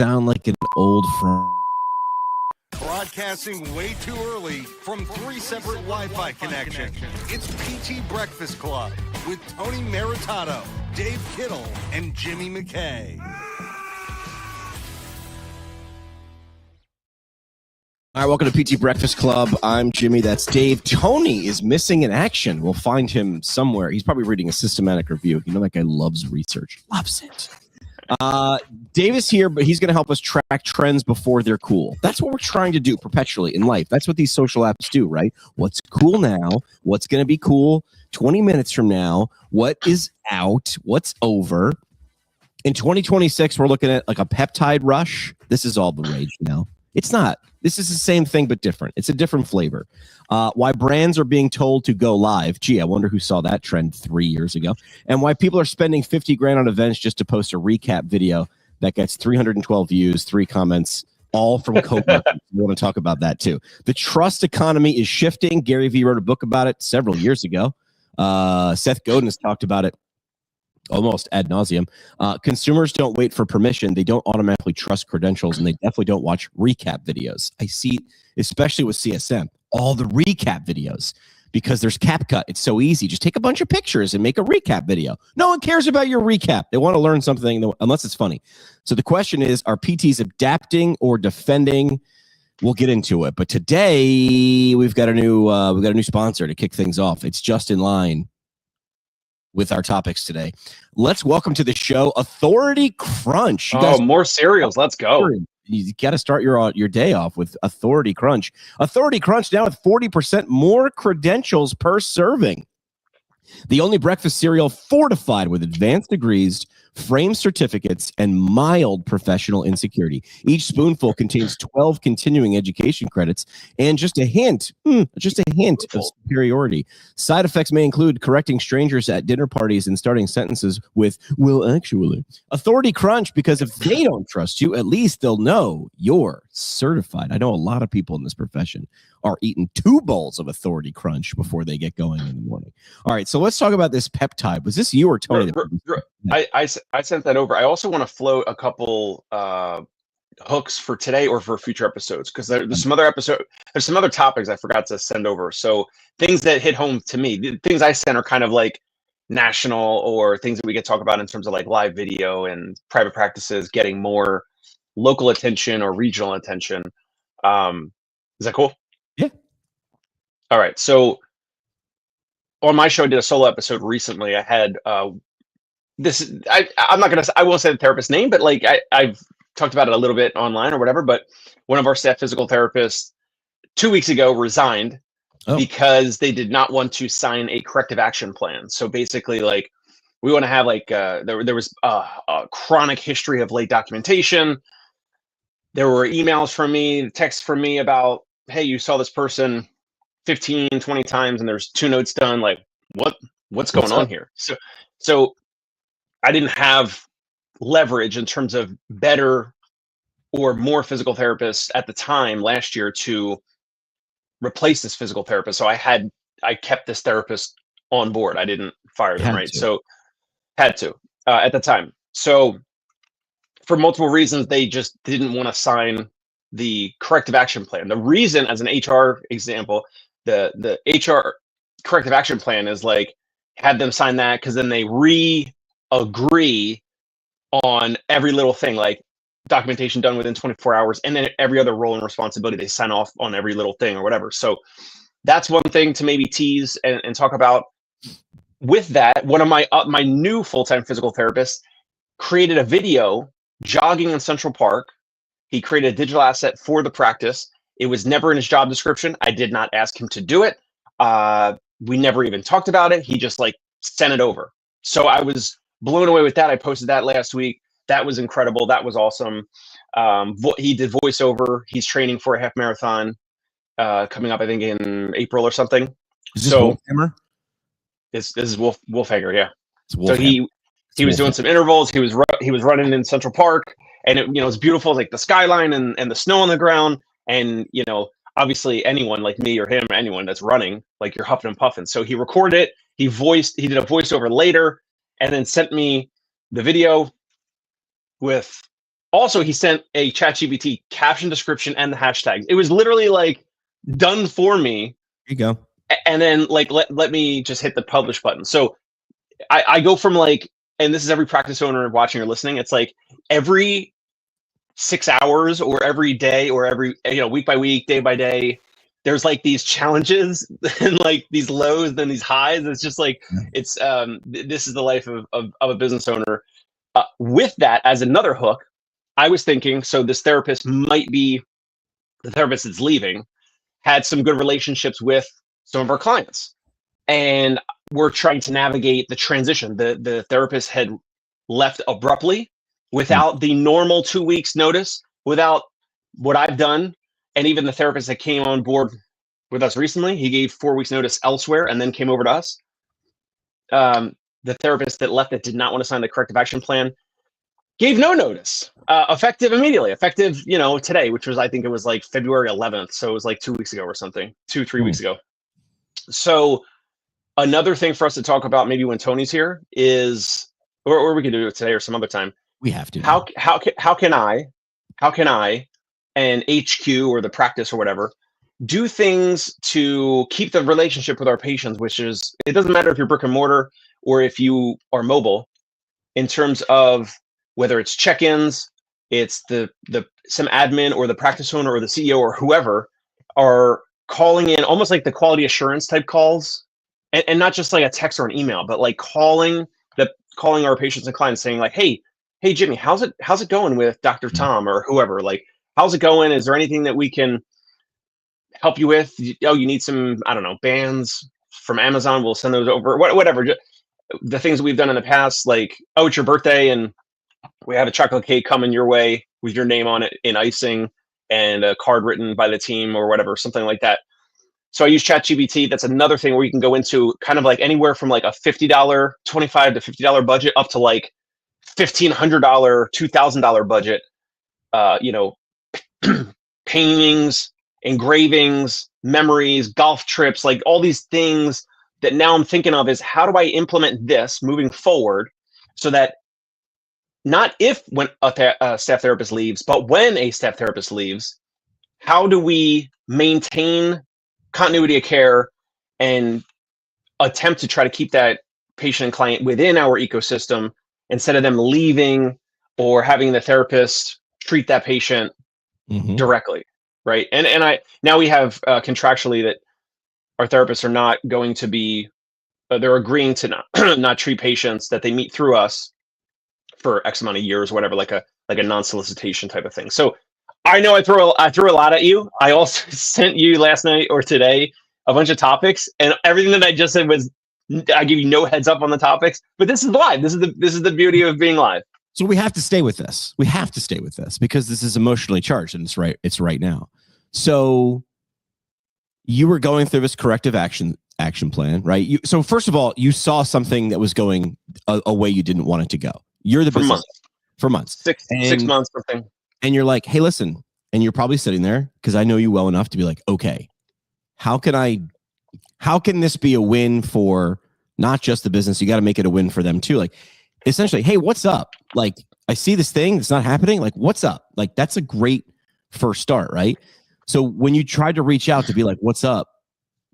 sound like an old friend. Broadcasting way too early from 3 separate Wi-Fi connections. It's PT Breakfast Club with Tony Maritato, Dave Kittle, and Jimmy McKay. All right, welcome to PT Breakfast Club. I'm Jimmy. That's Dave. Tony is missing in action. We'll find him somewhere. He's probably reading a systematic review. You know that guy loves research. Loves it. Dave is here, but he's going to help us track trends before they're cool. That's what we're trying to do perpetually in life. That's what these social apps do, right? What's cool now? What's going to be cool 20 minutes from now? What is out? What's over? In 2026, we're looking at like a peptide rush. This is all the rage now. It's not. This is the same thing, but different. It's a different flavor. Why brands are being told to go live. Gee, I wonder who saw that trend 3 years ago. And why people are spending 50 grand on events just to post a recap video that gets 312 views, 3 comments, all from co-workers. We want to talk about that too. The trust economy is shifting. Gary Vee wrote a book about it several years ago. Seth Godin has talked about it almost ad nauseum. Consumers don't wait for permission. They don't automatically trust credentials, and they definitely don't watch recap videos. I see, especially with CSM, all the recap videos because there's CapCut. It's so easy. Just take a bunch of pictures and make a recap video. No one cares about your recap. They want to learn something unless it's funny. So the question is, are PTs adapting or defending? We'll get into it. But today we've got a new sponsor to kick things off. It's just in line with our topics today. Let's welcome to the show Authority Crunch. More cereals. Let's go. You got to start your day off with Authority Crunch. Authority Crunch now with 40% more credentials per serving. The only breakfast cereal fortified with advanced degrees, framed certificates, and mild professional insecurity. Each spoonful contains 12 continuing education credits and just a hint of superiority. Side effects may include correcting strangers at dinner parties and starting sentences with, well, actually. Authority Crunch, because if they don't trust you, at least they'll know you're certified. I know a lot of people in this profession are eating 2 bowls of Authority Crunch before they get going in the morning. All right, so let's talk about this peptide. Was this you or Tony? I sent that over. I also want to float a couple hooks for today or for future episodes because there's some other topics I forgot to send over. So things that hit home to me, the things I sent are kind of like national or things that we could talk about in terms of like live video and private practices getting more local attention or regional attention. Is that cool? Yeah. All right. So on my show, I did a solo episode recently. I had I won't say the therapist's name, but like I've talked about it a little bit online or whatever. But one of our staff physical therapists 2 weeks ago resigned because they did not want to sign a corrective action plan. So basically, like we want to have like there was a chronic history of late documentation. There were emails from me, texts from me about, hey, you saw this person 15, 20 times and there's 2 notes done. Like what's going on here? So I didn't have leverage in terms of better or more physical therapists at the time last year to replace this physical therapist. So I kept this therapist on board. I didn't fire them, right? So had to at the time. So for multiple reasons, they just didn't want to sign the corrective action plan. The reason, as an HR example, the HR corrective action plan is like had them sign that because then they agree on every little thing, like documentation done within 24 hours, and then every other role and responsibility they sign off on every little thing or whatever. So that's one thing to maybe tease and talk about. With that, one of my new full-time physical therapists created a video jogging in Central Park. He created a digital asset for the practice. It was never in his job description. I did not ask him to do it. We never even talked about it. He just like sent it over. So I was blown away with that. I posted that last week. That was incredible. That was awesome. He did voiceover. He's training for a half marathon coming up, I think, in April or something. Is this Wolfhammer? This is Wolfhanger, yeah. So he was doing some intervals. He was running in Central Park, and it's beautiful, like the skyline and the snow on the ground, and obviously anyone like me or him, anyone that's running, like you're huffing and puffing. So he recorded it. He did a voiceover later, and then sent me the video with Also, he sent a ChatGPT caption description and the hashtags. It was literally like done for me. There you go. And then like let me just hit the publish button. So I go from like, and this is every practice owner watching or listening, it's like every 6 hours or every day or every, week by week, day by day, there's like these challenges and like these lows, then these highs. It's just like, it's this is the life of a business owner. With that as another hook, I was thinking, so this therapist might be the therapist that's leaving, had some good relationships with some of our clients. And we're trying to navigate the transition. The therapist had left abruptly without the normal 2 weeks notice, without what I've done. And even the therapist that came on board with us recently, he gave 4 weeks notice elsewhere and then came over to us. The therapist that left that did not want to sign the corrective action plan gave no notice, effective immediately, effective, today, which was, I think it was like February 11th. So it was like 2 weeks ago or something, 3 weeks ago. So another thing for us to talk about maybe when Tony's here is, or we can do it today or some other time. We have to. How can I and HQ or the practice or whatever do things to keep the relationship with our patients, which is, it doesn't matter if you're brick and mortar or if you are mobile, in terms of whether it's check-ins, it's some admin or the practice owner or the CEO or whoever are calling in almost like the quality assurance type calls, and not just like a text or an email, but like calling our patients and clients saying like, hey Jimmy, how's it going with Dr. Tom or whoever? Like, how's it going? Is there anything that we can help you with? Oh, you need some, I don't know, bands from Amazon, we'll send those over. Whatever. The things that we've done in the past, like, oh, it's your birthday and we have a chocolate cake coming your way with your name on it in icing and a card written by the team or whatever, something like that. So I use ChatGPT. That's another thing where you can go into kind of like anywhere from like a $50, $25 to $50 budget up to like $1,500, $2,000 budget. Paintings, engravings, memories, golf trips, like all these things that now I'm thinking of is, how do I implement this moving forward so that not if when a staff therapist leaves, but when a staff therapist leaves, how do we maintain continuity of care and attempt to try to keep that patient and client within our ecosystem instead of them leaving or having the therapist treat that patient directly, right? And now we have contractually that our therapists are not going to be, they're agreeing to not treat patients that they meet through us for X amount of years, whatever, like a non-solicitation type of thing. So I know I threw a lot at you. I also sent you last night or today a bunch of topics, and everything that I just said was, I give you no heads up on the topics, but this is live. This is the beauty of being live. So we have to stay with this. We have to stay with this because this is emotionally charged, and it's right now. So you were going through this corrective action plan, right? So first of all, you saw something that was going a way you didn't want it to go. You're the business for months, 6 months, something. And you're like, hey, listen, and you're probably sitting there because I know you well enough to be like, okay, how can this be a win for not just the business? You got to make it a win for them too. Like, essentially, hey, what's up? Like, I see this thing that's not happening. Like, what's up? Like, that's a great first start, right? So when you tried to reach out to be like, what's up?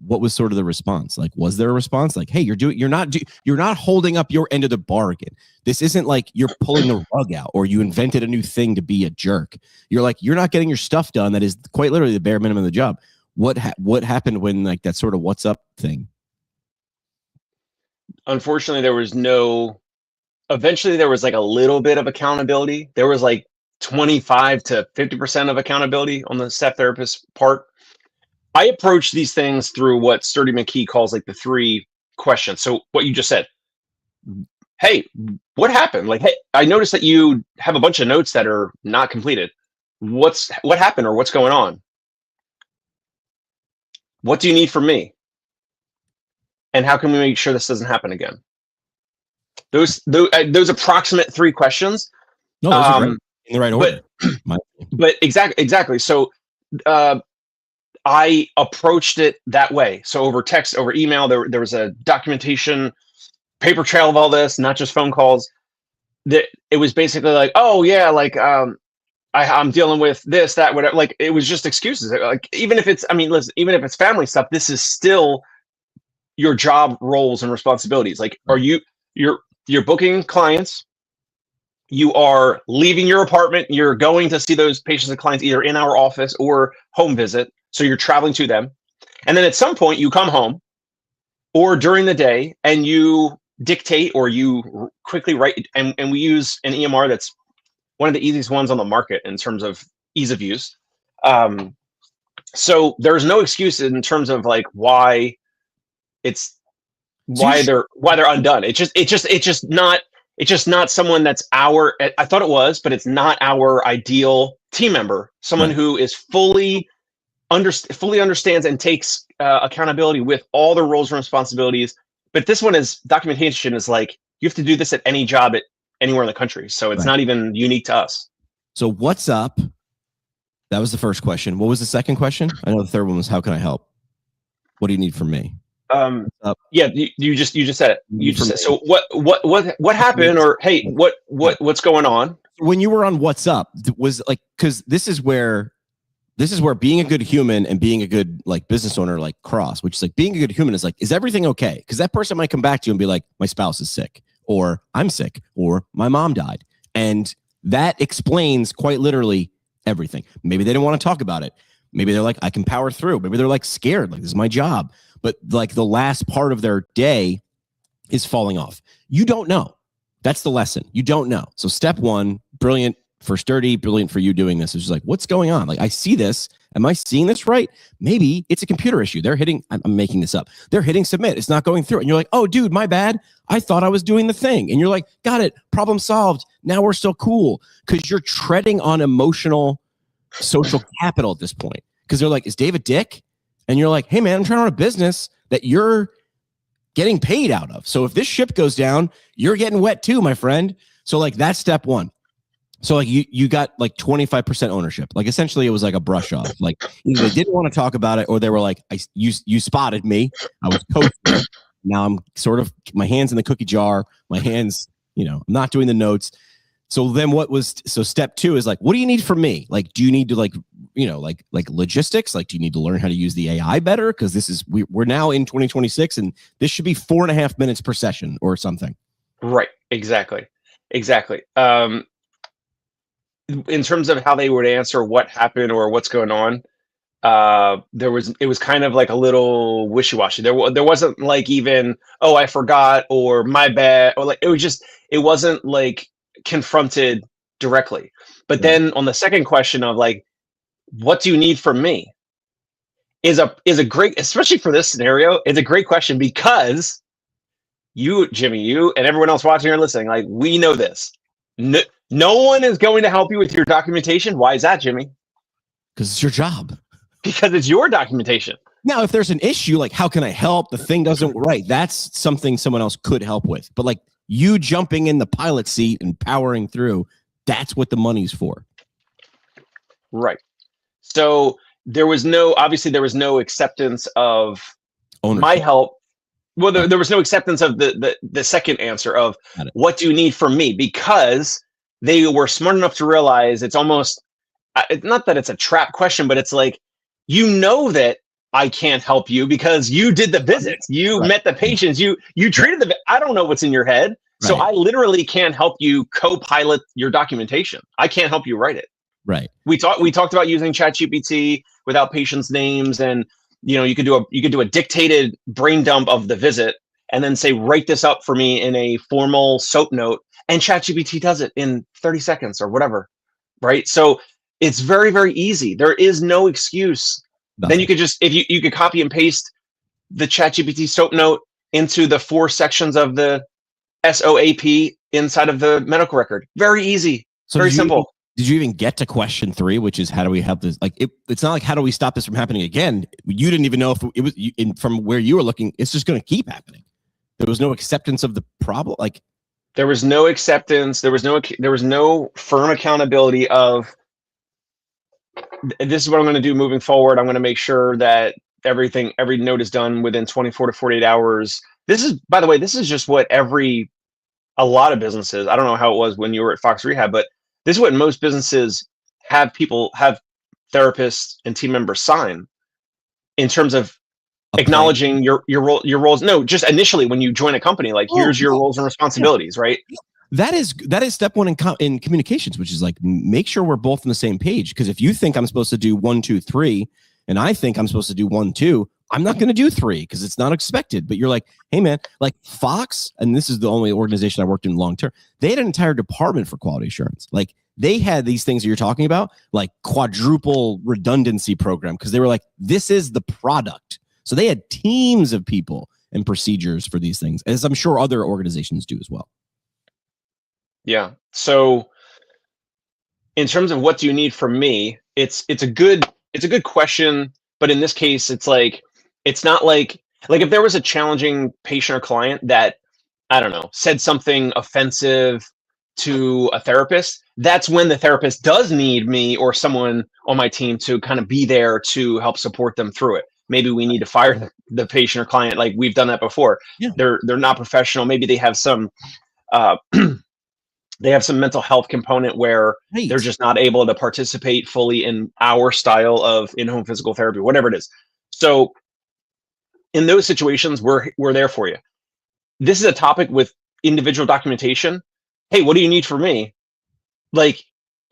What was sort of the response? Like, was there a response? Like, hey, you're not holding up your end of the bargain. This isn't like you're pulling the rug out or you invented a new thing to be a jerk. You're like, you're not getting your stuff done. That is quite literally the bare minimum of the job. What happened when like that sort of what's up thing? Unfortunately, eventually there was like a little bit of accountability. There was like 25 to 50% of accountability on the staff therapist part. I approach these things through what Sturdy McKee calls like the 3 questions. So what you just said, hey, what happened? Like, hey, I noticed that you have a bunch of notes that are not completed. What happened or what's going on? What do you need from me? And how can we make sure this doesn't happen again? Those approximate 3 questions. No, those are in the right order. But exactly. So I approached it that way. So over text, over email, there was a documentation, paper trail of all this, not just phone calls. That it was basically like, oh yeah, like I'm dealing with this, that, whatever. Like, it was just excuses. Like, even if it's, I mean, listen, even if it's family stuff, this is still your job roles and responsibilities. Like, are you're booking clients, you are leaving your apartment, you're going to see those patients and clients either in our office or home visit. So you're traveling to them. And then at some point you come home or during the day and you dictate or you quickly write. And we use an EMR that's one of the easiest ones on the market in terms of ease of use. So there's no excuse in terms of like why they're undone. It's just not someone that's I thought it was, but it's not our ideal team member. Someone who is fully understands and takes accountability with all the roles and responsibilities. But this one is documentation is like, you have to do this at any job at anywhere in the country. So it's not even unique to us. So what's up? That was the first question. What was the second question? I know the third one was, how can I help? What do you need from me? Yeah, you just said it. You just said, so what happened, or hey, what's going on? When you were on What's Up, was like, because this is where being a good human and being a good like business owner like cross, which is like being a good human is like, is everything okay? Because that person might come back to you and be like, my spouse is sick, or I'm sick, or my mom died, and that explains quite literally everything. Maybe they didn't want to talk about it. Maybe they're like, I can power through. Maybe they're like scared, like this is my job. But like the last part of their day is falling off. You don't know. That's the lesson. You don't know. So step one, brilliant for Sturdy, brilliant for you doing this. It's just like, what's going on? Like, I see this. Am I seeing this right? Maybe it's a computer issue. They're hitting, I'm making this up. They're hitting submit. It's not going through. And you're like, oh, dude, my bad. I thought I was doing the thing. And you're like, got it. Problem solved. Now we're still cool. Because you're treading on emotional social capital at this point. Because they're like, is Dave a dick? And you're like, hey, man, I'm trying to run a business that you're getting paid out of. So if this ship goes down, you're getting wet too, my friend. So like that's step one. So like you got like 25% ownership. Like essentially it was like a brush off. Like either they didn't want to talk about it or they were like, you spotted me. I was coaching. Now I'm sort of my hands in the cookie jar. My hands, I'm not doing the notes. So then so step two is like, what do you need from me? Like, do you need to like logistics? Like, do you need to learn how to use the AI better? Because we're now in 2026 and this should be 4.5 minutes per session or something. Right. Exactly. In terms of how they would answer what happened or what's going on, it was kind of like a little wishy-washy. There wasn't like even, oh, I forgot or my bad, or like it wasn't like confronted directly. But then on the second question of like, what do you need from me is a great, especially for this scenario, it's a great question because you, Jimmy, you and everyone else watching or listening, like we know this. No one is going to help you with your documentation. Why is that, Jimmy? Because it's your job. Because it's your documentation. Now, if there's an issue, like how can I help? The thing doesn't right. That's something someone else could help with. But like you jumping in the pilot seat and powering through, that's what the money's for. Right. So there was no acceptance of ownership. My help. Well, there was no acceptance of the second answer of what do you need from me, because they were smart enough to realize it's almost, it's not that it's a trap question, but it's like, that I can't help you because you did the visits, you met the patients, you treated I don't know what's in your head. Right. So I literally can't help you co-pilot your documentation. I can't help you write it. Right. We talked about using ChatGPT without patients' names, and you could do a dictated brain dump of the visit and then say, write this up for me in a formal SOAP note, and ChatGPT does it in 30 seconds or whatever. Right. So it's very, very easy. There is no excuse. Nothing. Then you could just, if you could copy and paste the ChatGPT SOAP note into the 4 sections of the SOAP inside of the medical record. Very easy. So very simple. Did you even get to question 3, which is how do we help this? Like it's not like how do we stop this from happening again? You didn't even know if it was from where you were looking. It's just going to keep happening. There was no acceptance of the problem. Like there was no acceptance. There was no firm accountability of this is what I'm going to do moving forward. I'm going to make sure that every note is done within 24 to 48 hours. This is, by the way, this is just what a lot of businesses, I don't know how it was when you were at Fox Rehab, but this is what most businesses have therapists and team members sign in terms of acknowledging your roles. No, just initially when you join a company, like here's your roles and responsibilities, right? That is step one in communications, which is like, make sure we're both on the same page. Because if you think I'm supposed to do 1, 2, 3, and I think I'm supposed to do 1, 2, I'm not going to do 3 because it's not expected. But you're like, hey man, like Fox, and this is the only organization I worked in long term. They had an entire department for quality assurance. Like they had these things that you're talking about, like quadruple redundancy program, because they were like, this is the product. So they had teams of people and procedures for these things, as I'm sure other organizations do as well. Yeah. So in terms of what do you need from me, it's a good question, but in this case, it's like, it's not like if there was a challenging patient or client that, I don't know, said something offensive to a therapist, that's when the therapist does need me or someone on my team to kind of be there to help support them through it. Maybe we need to fire the patient or client. Like we've done that before. Yeah. They're not professional. Maybe they have some mental health component where they're just not able to participate fully in our style of in-home physical therapy, whatever it is. So in those situations, we're there for you. This is a topic with individual documentation. Hey, what do you need from me? Like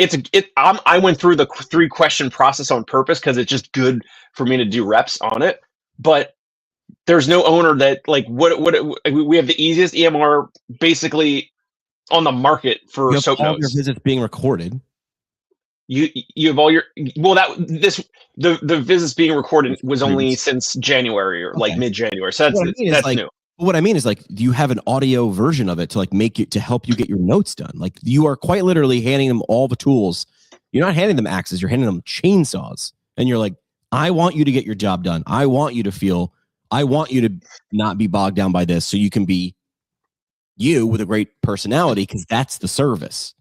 I went through the 3-question process on purpose because it's just good for me to do reps on it. But there's no owner that like we have the easiest EMR basically on the market for soap all notes. Your visits being recorded. You have all your the visits being recorded was only since January or like mid-January. So that's new. What I mean is like, do you have an audio version of it to like make it to help you get your notes done? Like you are quite literally handing them all the tools. You're not handing them axes, you're handing them chainsaws. And you're like, I want you to get your job done. I want you to not be bogged down by this so you can be you with a great personality, because that's the service.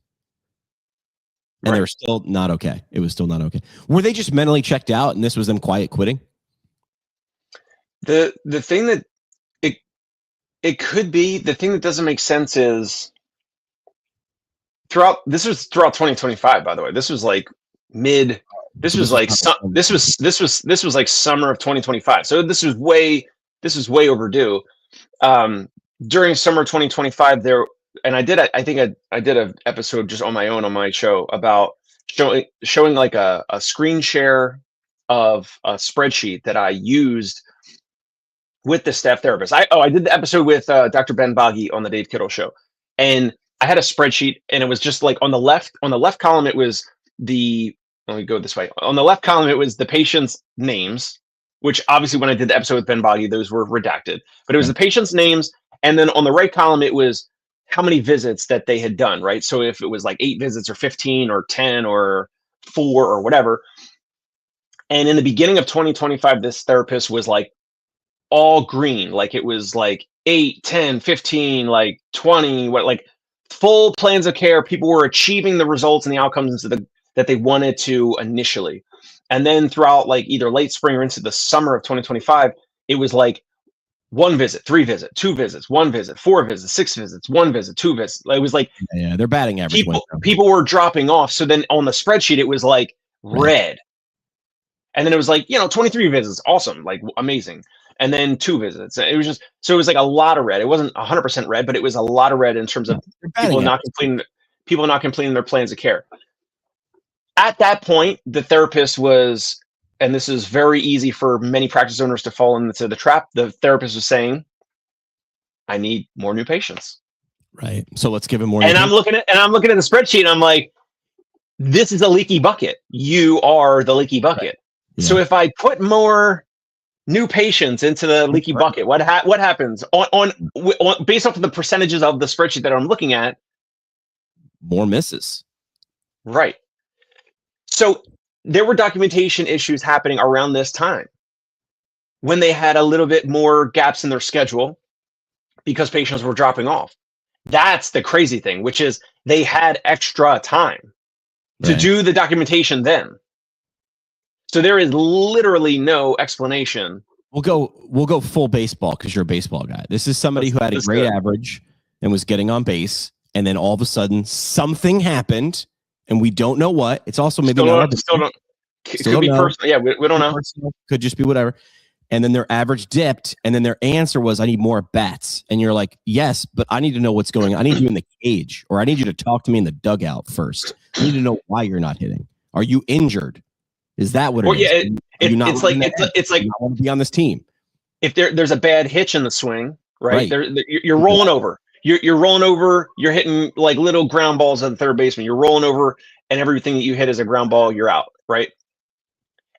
And they're still not okay. It was still not okay. Were they just mentally checked out and this was them quiet quitting? The thing that it could be, the thing that doesn't make sense is throughout 2025, by the way. This was like this was like summer of 2025. So this was way overdue. During summer 2025 and I did an episode just on my own on my show about showing like a screen share of a spreadsheet that I used with the staff therapist. I did the episode with Dr. Ben Boggy on the Dave Kittle Show, and I had a spreadsheet, and it was just like on the left column it was let me go this way. On the left column it was the patient's names, which obviously when I did the episode with Ben Boggy those were redacted, but it was the patient's names, and then on the right column it was how many visits that they had done, right? So if it was like 8 visits or 15 or 10 or 4 or whatever. And in the beginning of 2025, this therapist was like all green. Like it was like 8, 10, 15, like 20, like full plans of care. People were achieving the results and the outcomes that they wanted to initially. And then throughout like either late spring or into the summer of 2025, it was like 1 visit, 3 visits, 2 visits, 1 visit, 4 visits, 6 visits, 1 visit, 2 visits. It was like they're batting average. People were dropping off. So then on the spreadsheet, it was like red. And then it was like, 23 visits, awesome, like amazing. And then 2 visits. It was just, so it was like a lot of red. It wasn't 100% red, but it was a lot of red in terms of people not completing their plans of care. At that point, the therapist was, and this is very easy for many practice owners to fall into the trap. The therapist was saying, I need more new patients. Right. So let's give him more. And I'm looking at the spreadsheet and I'm like, this is a leaky bucket. You are the leaky bucket. Right. Yeah. So if I put more new patients into the leaky bucket, what happens on based off of the percentages of the spreadsheet that I'm looking at? More misses. Right. So there were documentation issues happening around this time when they had a little bit more gaps in their schedule because patients were dropping off. That's the crazy thing, which is they had extra time to do the documentation then. So there is literally no explanation. We'll go full baseball because you're a baseball guy. This is somebody who had a great average and was getting on base, and then all of a sudden something happened and we don't know what. It's also maybe Still not. don't, still don't. Still Could be don't know. personal. Yeah, we don't know. Could just be whatever. And then their average dipped, and then their answer was, I need more bats. And you're like, yes, but I need to know what's going on. I need you in the cage, or I need you to talk to me in the dugout first. I need to know why you're not hitting. Are you injured? Is that what it is? Yeah, it's like you want to be on this team. If there's a bad hitch in the swing, right? You're rolling over. You're rolling over. You're hitting like little ground balls at the third baseman. You're rolling over, and everything that you hit is a ground ball. You're out, right?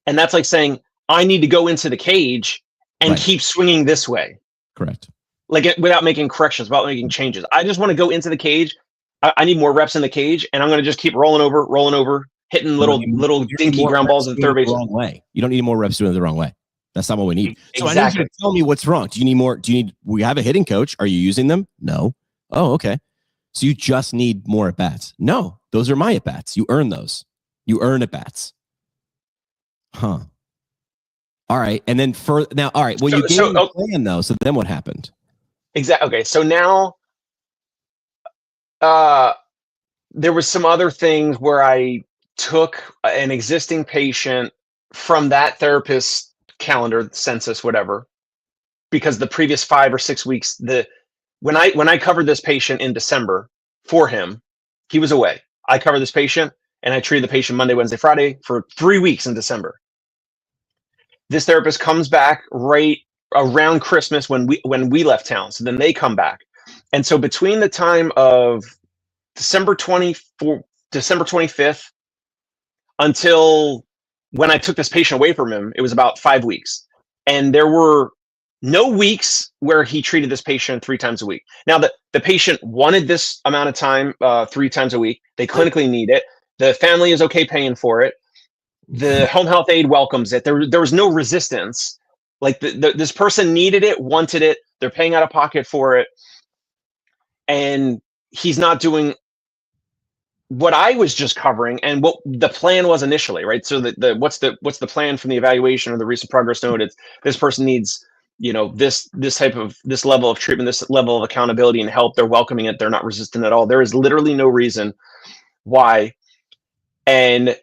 And that's like saying, I need to go into the cage and keep swinging this way. Correct. Like without making corrections, without making changes. I just want to go into the cage. I need more reps in the cage, and I'm going to just keep rolling over, hitting little dinky ground balls at the third base. Wrong way. You don't need more reps doing it the wrong way. That's not what we need. So I need you to tell me what's wrong. Do you need more? We have a hitting coach. Are you using them? No. Oh, okay. So you just need more at bats. No, those are my at bats. You earn those. You earn at bats. Huh. All right. And then all right. Well, you gave me a plan though. So then what happened? Exactly. Okay. So now, there was some other things where I took an existing patient from that therapist's calendar, census, whatever, because the previous 5 or 6 weeks, when I covered this patient in December for him, he was away. I covered this patient and I treated the patient Monday, Wednesday, Friday for 3 weeks in December. This therapist comes back right around Christmas when we left town. So then they come back. And so between the time of December 25th until when I took this patient away from him, it was about 5 weeks. And there were no weeks where he treated this patient 3 times a week. Now, the patient wanted this amount of time 3 times a week. They clinically need it. The family is okay paying for it. The home health aide welcomes it. There was no resistance. Like this person needed it, wanted it. They're paying out of pocket for it. And he's not doing what I was just covering and what the plan was initially, right? So what's the plan from the evaluation or the recent progress note? It's this person needs, this level of treatment, this level of accountability and help. They're welcoming it. They're not resistant at all. There is literally no reason why. And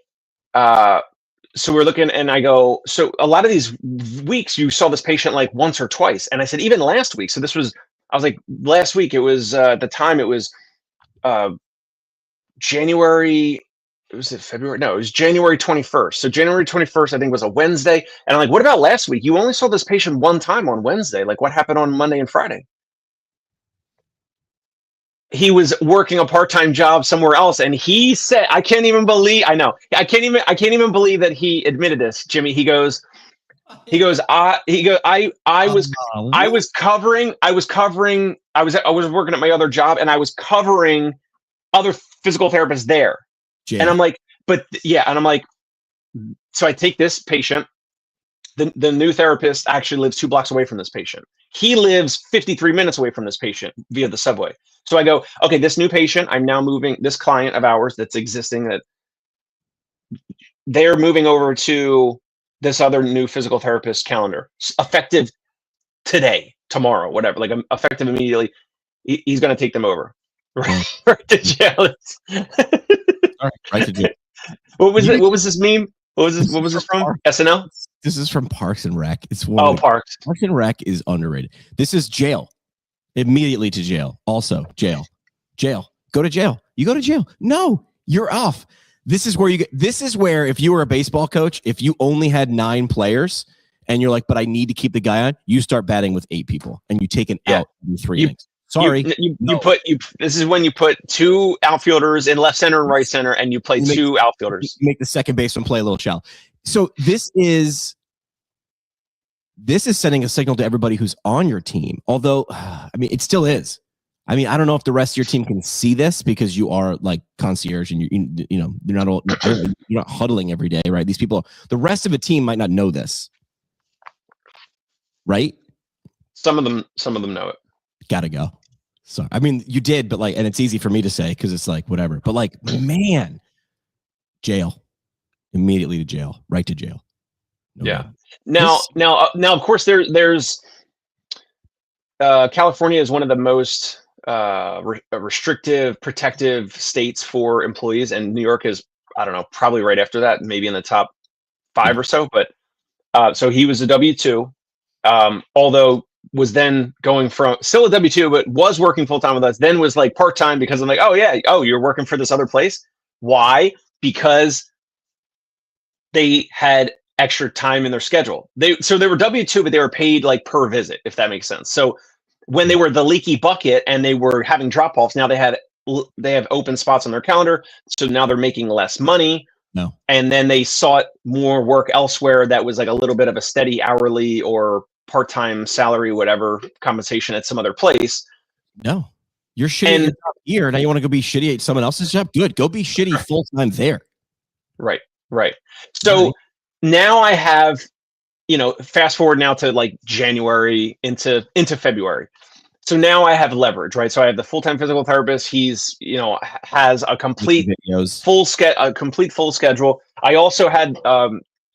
so we're looking, and I go, so a lot of these weeks you saw this patient like once or twice. And I said, even last week. So I was like, last week it was, at the time it was January, was it February? No, it was January 21st. So January 21st, I think, was a Wednesday. And I'm like, what about last week? You only saw this patient one time on Wednesday. Like, what happened on Monday and Friday? He was working a part-time job somewhere else, and he said, I can't even believe that he admitted this, Jimmy. I was working at my other job, and I was covering other physical therapists there. Jay. And I'm like, so I take this patient. The new therapist actually lives 2 blocks away from this patient. He lives 53 minutes away from this patient via the subway. So I go, okay, this new patient, I'm now moving this client of ours that's existing, that they're moving over to this other new physical therapist calendar, effective today, tomorrow, whatever, like effective immediately. He's going to take them over. Right to jail. All right, right to jail. What was it? What was this meme? What was this from? SNL? This is from Parks and Rec. It's Parks. Parks and Rec is underrated. This is jail. Immediately to jail. Also, jail. Go to jail. You go to jail. No, you're off. This is where if you were a baseball coach, if you only had 9 players and you're like, but I need to keep the guy on, you start batting with 8 people and you take an out in 3 innings. Sorry. This is when you put 2 outfielders in left center and right center, and you play 2 outfielders. Make the second baseman play a little shallow. So this is sending a signal to everybody who's on your team. Although, I mean, it still is. I mean, I don't know if the rest of your team can see this because you are like concierge and you're not huddling every day, right? These people, the rest of the team might not know this, right? Some of them know it. Gotta go. So I mean, you did, but and it's easy for me to say because it's like whatever. But man, jail, immediately to jail, right to jail. No yeah. Way. Now, of course, there's California is one of the most restrictive, protective states for employees, and New York is, I don't know, probably right after that, maybe in the top 5 or so. But so he was a W-2, although was then going from still a W-2, but was working full time with us. Then was like part time because I'm like, oh yeah, oh you're working for this other place. Why? Because they had extra time in their schedule. They were W-2, but they were paid like per visit, if that makes sense. So when they were the leaky bucket and they were having drop offs, now they have open spots on their calendar. So now they're making less money. No. And then they sought more work elsewhere that was like a little bit of a steady hourly or part-time salary, whatever compensation at some other place. No. You're shitty at your job here. Now you want to go be shitty at someone else's job? Good. Go be shitty full time there. Right. So now I have, fast forward now to like January into February. So now I have leverage, right? So I have the full-time physical therapist. He's, has a complete full schedule. I also had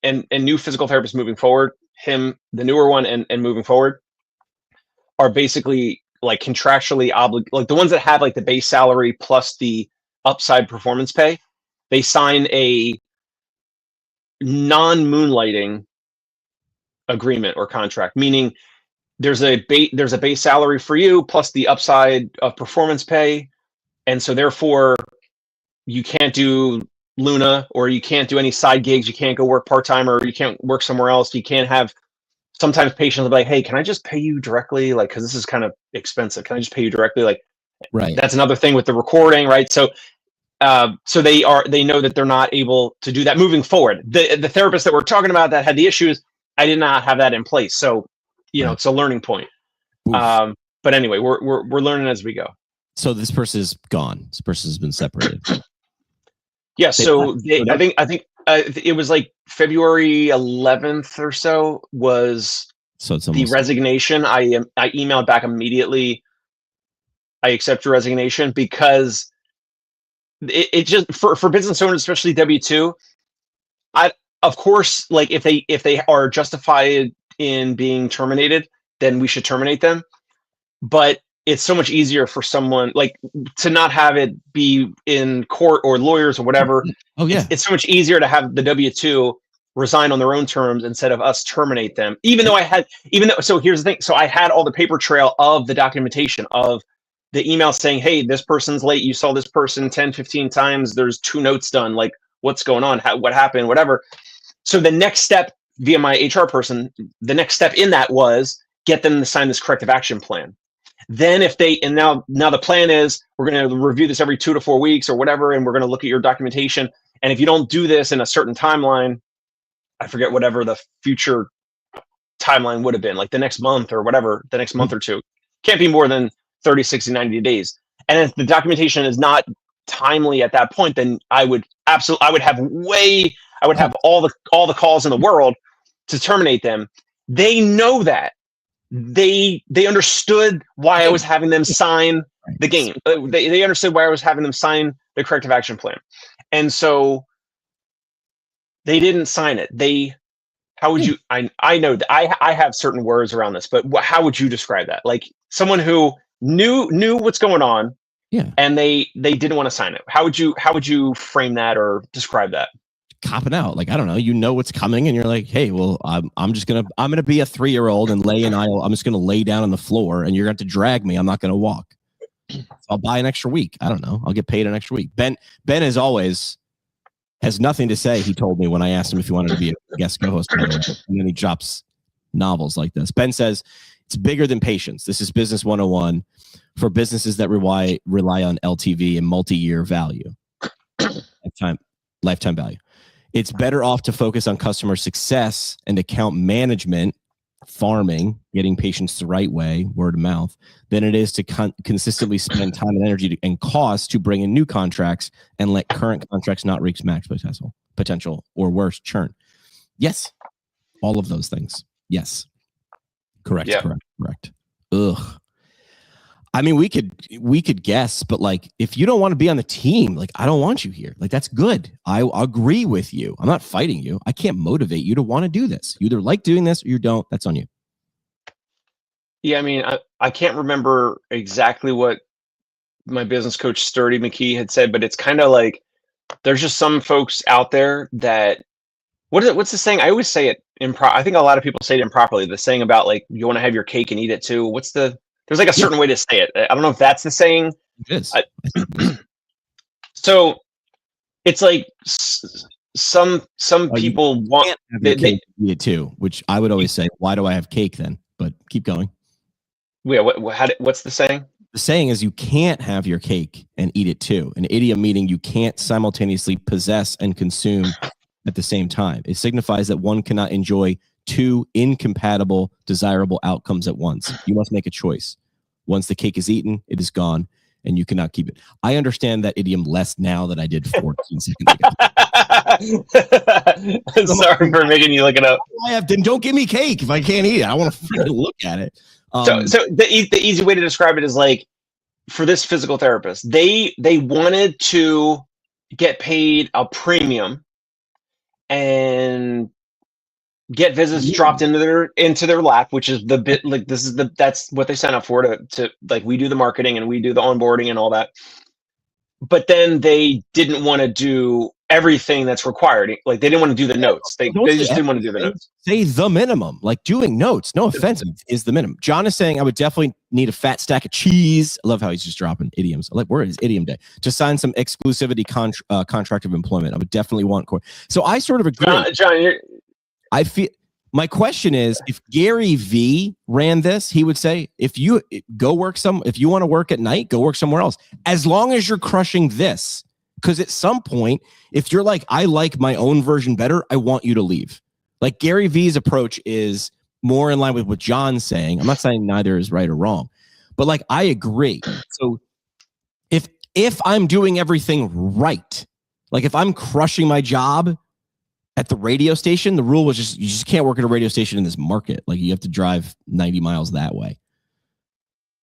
and new physical therapists moving forward. Him, the newer one, and moving forward are basically like contractually obligated, like the ones that have like the base salary plus the upside performance pay. They sign a non-moonlighting agreement or contract, meaning there's a base salary for you plus the upside of performance pay, and so therefore you can't do Luna, or you can't do any side gigs. You can't go work part-time, or you can't work somewhere else. You can't have, sometimes patients will be like, hey, can I just pay you directly? Like, cause this is kind of expensive. Can I just pay you directly? Like, right. That's another thing with the recording, right? So, so they know that they're not able to do that moving forward. The therapist that we're talking about that had the issues, I did not have that in place. So, it's a learning point. But anyway, we're learning as we go. So this person is gone. This person has been separated. Yeah, so I think it was like February 11th or so was it's the resignation. I emailed back immediately. I accept your resignation because it just for business owners, especially W-2. Of course, like if they are justified in being terminated, then we should terminate them. But it's so much easier for someone like to not have it be in court or lawyers or whatever. Oh yeah. It's so much easier to have the W-2 resign on their own terms instead of us terminate them. So here's the thing. So I had all the paper trail of the documentation of the email saying, hey, this person's late. You saw this person 10, 15 times. There's 2 notes done. Like, what's going on? What happened? Whatever. So the next step via my HR person, the next step in that was get them to sign this corrective action plan. Then now the plan is we're going to review this every 2 to 4 weeks or whatever, and we're going to look at your documentation. And if you don't do this in a certain timeline, I forget whatever the future timeline would have been, like the next month or whatever, the next month or two, can't be more than 30, 60, 90 days. And if the documentation is not timely at that point, then I would have all the calls in the world to terminate them. They know that. They understood why I was having them sign the game. They understood why I was having them sign the corrective action plan. And so they didn't sign it. How would you, I know that I have certain words around this, but how would you describe that? Like someone who knew what's going on, and they didn't want to sign it. How would you frame that or describe that? Copping out, like I don't know, what's coming, and you're like, hey, well, I'm gonna be a 3-year-old and lay an aisle. I'm just gonna lay down on the floor, and you're gonna have to drag me. I'm not gonna walk. So I'll buy an extra week. I don't know. I'll get paid an extra week. Ben, as always, has nothing to say. He told me when I asked him if he wanted to be a guest co-host, and then he drops novels like this. Ben says it's bigger than patience. This is business 101 for businesses that rely on LTV and multi-year value, lifetime value. It's better off to focus on customer success and account management, farming, getting patients the right way, word of mouth, than it is to consistently spend time and energy and cost to bring in new contracts and let current contracts not reach max potential or worse, churn. Yes, all of those things. Yes, correct. Ugh. I mean, we could guess, but like, if you don't want to be on the team, like, I don't want you here. Like, that's good. I agree with you. I'm not fighting you. I can't motivate you to want to do this. You either like doing this or you don't. That's on you. Yeah, I mean, I can't remember exactly what my business coach Sturdy McKee had said, but it's kind of like there's just some folks out there that what's the saying? I always say it I think a lot of people say it improperly. The saying about like you want to have your cake and eat it too. There's like a certain way to say it. I don't know if that's the saying. It is. So it's like some people want they eat it too, which I would always say, why do I have cake then? But keep going. Yeah, what's the saying? The saying is you can't have your cake and eat it too. An idiom meaning you can't simultaneously possess and consume at the same time. It signifies that one cannot enjoy two incompatible, desirable outcomes at once. You must make a choice. Once the cake is eaten, it is gone, and you cannot keep it. I understand that idiom less now than I did 14 seconds ago. Sorry for making you look it up. Then don't give me cake if I can't eat it. I want to freaking look at it. So the easy way to describe it is like, for this physical therapist, they wanted to get paid a premium and get visits dropped into their lap, which is the bit like that's what they sign up for to like, we do the marketing and we do the onboarding and all that. But then they didn't want to do everything that's required. Like they didn't want to do the notes. They just didn't want to do the notes. Say the minimum, like doing notes. No offense, is the minimum. John is saying I would definitely need a fat stack of cheese. I love how he's just dropping idioms. Like, where is idiom day? To sign some exclusivity contract of employment. I would definitely want. So I sort of agree. John, I feel. My question is, if Gary V ran this, he would say, if you want to work at night, go work somewhere else. As long as you're crushing this. Because at some point, if you're like, I like my own version better, I want you to leave. Like Gary V's approach is more in line with what John's saying. I'm not saying neither is right or wrong, but like, I agree. So if I'm doing everything right, like if I'm crushing my job at the radio station, the rule was you just can't work at a radio station in this market. Like you have to drive 90 miles that way.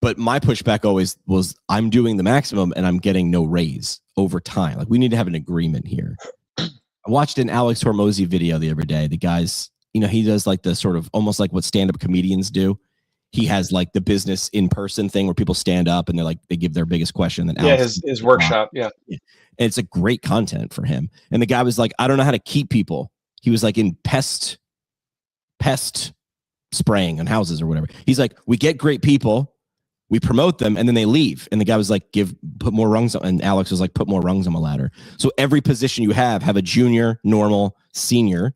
But my pushback always was I'm doing the maximum and I'm getting no raise over time. Like we need to have an agreement here. I watched an Alex Hormozy video the other day. The guy's, he does like the sort of almost like what stand-up comedians do. He has like the business in-person thing where people stand up and they give their biggest question. Then his workshop. Yeah. And it's a great content for him. And the guy was like, I don't know how to keep people. He was like in pest spraying on houses or whatever. He's like, we get great people, we promote them, and then they leave. And the guy was like, put more rungs on. And Alex was like, put more rungs on the ladder. So every position you have a junior, normal, senior,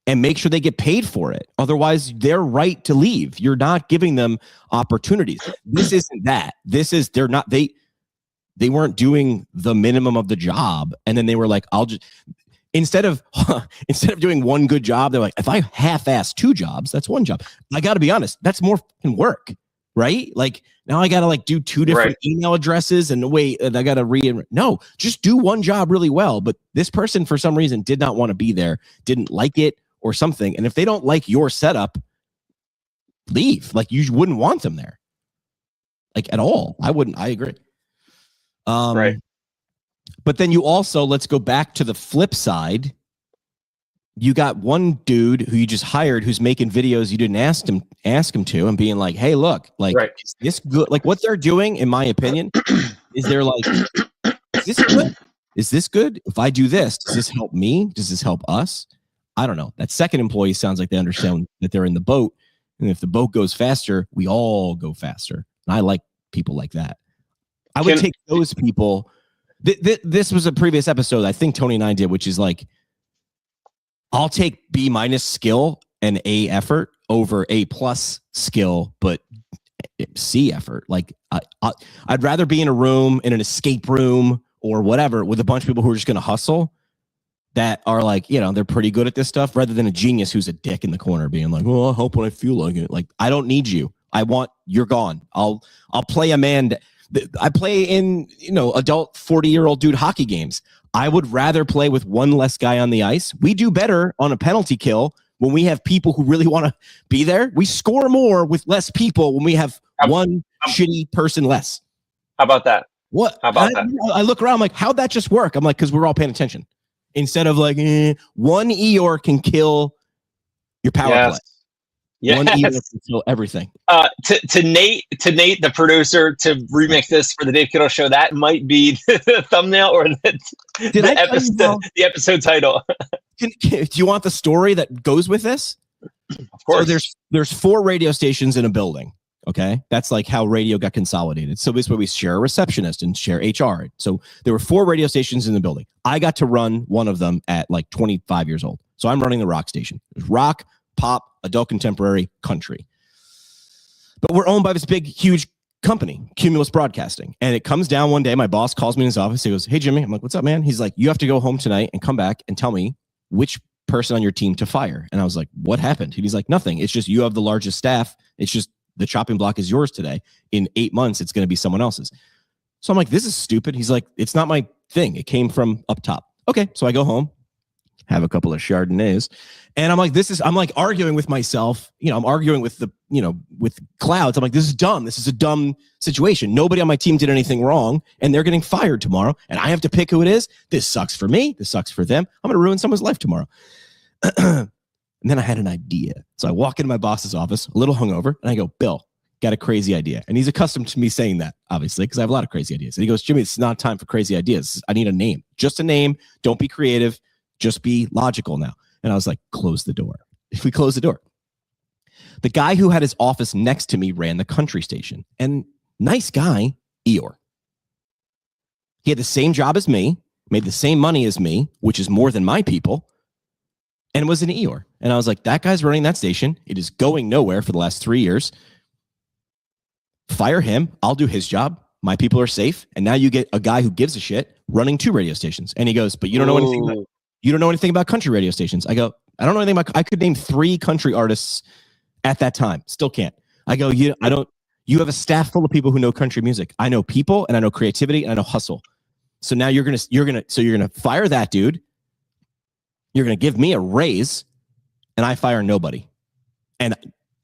and make sure they get paid for it. Otherwise, they're right to leave. You're not giving them opportunities. This isn't that. They weren't doing the minimum of the job. And then they were like, instead of doing one good job, they're like, if I half-ass two jobs, that's one job. I got to be honest, that's more fucking work, right? Like now I got to like do two different email addresses and wait, and I got to no, just do one job really well. But this person for some reason did not want to be there, didn't like it or something. And if they don't like your setup, leave. Like you wouldn't want them there, like at all. I wouldn't. I agree. Right. But then you also, let's go back to the flip side. You got one dude who you just hired who's making videos you didn't ask him to, and being like, hey, look, like, is this good? Like what they're doing, in my opinion, is they're like, is this good? Is this good? If I do this, does this help me? Does this help us? I don't know. That second employee sounds like they understand that they're in the boat. And if the boat goes faster, we all go faster. And I like people like that. I would take those people. This was a previous episode I think Tony and I did, which is like, I'll take B- skill and A effort over A+ skill, but C effort. Like I'd rather be in a room, in an escape room or whatever, with a bunch of people who are just going to hustle, that are like, they're pretty good at this stuff, rather than a genius who's a dick in the corner being like, well, I'll help when I feel like it. Like, I don't need you. You're gone. I'll play a man. I play in, adult 40-year-old dude hockey games. I would rather play with one less guy on the ice. We do better on a penalty kill when we have people who really want to be there. We score more with less people when we have one shitty person less. How about that? What? How about that? I look around, I'm like, how'd that just work? I'm like, because we're all paying attention. Instead of like, one Eeyore can kill your power play. Yes. One email can fill everything. To Nate, the producer, to remix this for the Dave Kittle Show. That might be the thumbnail or the episode title. Do you want the story that goes with this? Of course. So there's 4 radio stations in a building. Okay, that's like how radio got consolidated. So this way we share a receptionist and share HR. So there were 4 radio stations in the building. I got to run one of them at like 25 years old. So I'm running the rock station. There's rock, pop, adult contemporary, country. But we're owned by this big, huge company, Cumulus Broadcasting. And it comes down one day. My boss calls me in his office. He goes, "Hey, Jimmy." I'm like, "What's up, man?" He's like, "You have to go home tonight and come back and tell me which person on your team to fire." And I was like, "What happened?" He's like, "Nothing. It's just you have the largest staff. It's just the chopping block is yours today. In 8 months, it's going to be someone else's." So I'm like, "This is stupid." He's like, "It's not my thing. It came from up top." Okay. So I go home, have a couple of Chardonnays. And I'm like, I'm like arguing with myself. I'm arguing with with clouds. I'm like, this is dumb. This is a dumb situation. Nobody on my team did anything wrong and they're getting fired tomorrow. And I have to pick who it is. This sucks for me. This sucks for them. I'm going to ruin someone's life tomorrow. And then I had an idea. So I walk into my boss's office, a little hungover, and I go, "Bill, got a crazy idea." And he's accustomed to me saying that, obviously, because I have a lot of crazy ideas. And he goes, "Jimmy, it's not time for crazy ideas. I need a name. Just a name. Don't be creative. Just be logical now." And I was like, "Close the door." If we close the door. The guy who had his office next to me ran the country station. And nice guy, Eeyore. He had the same job as me, made the same money as me, which is more than my people, and was an Eeyore. And I was like, that guy's running that station. It is going nowhere for the last 3 years. Fire him. I'll do his job. My people are safe. And now you get a guy who gives a shit running 2 radio stations. And he goes, "But you don't know anything about You don't know anything about country radio stations." I go, "I don't know anything about." I could name 3 country artists at that time. Still can't. I go, You have a staff full of people who know country music. I know people, and I know creativity, and I know hustle. So now you're gonna fire that dude. You're gonna give me a raise, and I fire nobody. And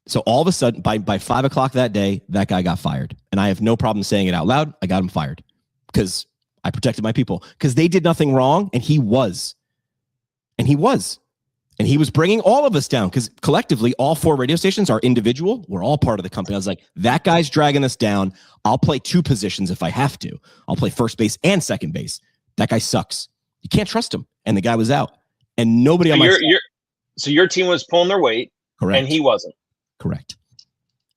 so all of a sudden, by 5 o'clock that day, that guy got fired, and I have no problem saying it out loud. I got him fired because I protected my people, because they did nothing wrong, and he was. And he was bringing all of us down, because collectively, all 4 radio stations are individual. We're all part of the company. I was like, that guy's dragging us down. I'll play 2 positions if I have to. I'll play first base and second base. That guy sucks. You can't trust him. And the guy was out. And nobody on my So your team was pulling their weight. Correct. And he wasn't. Correct.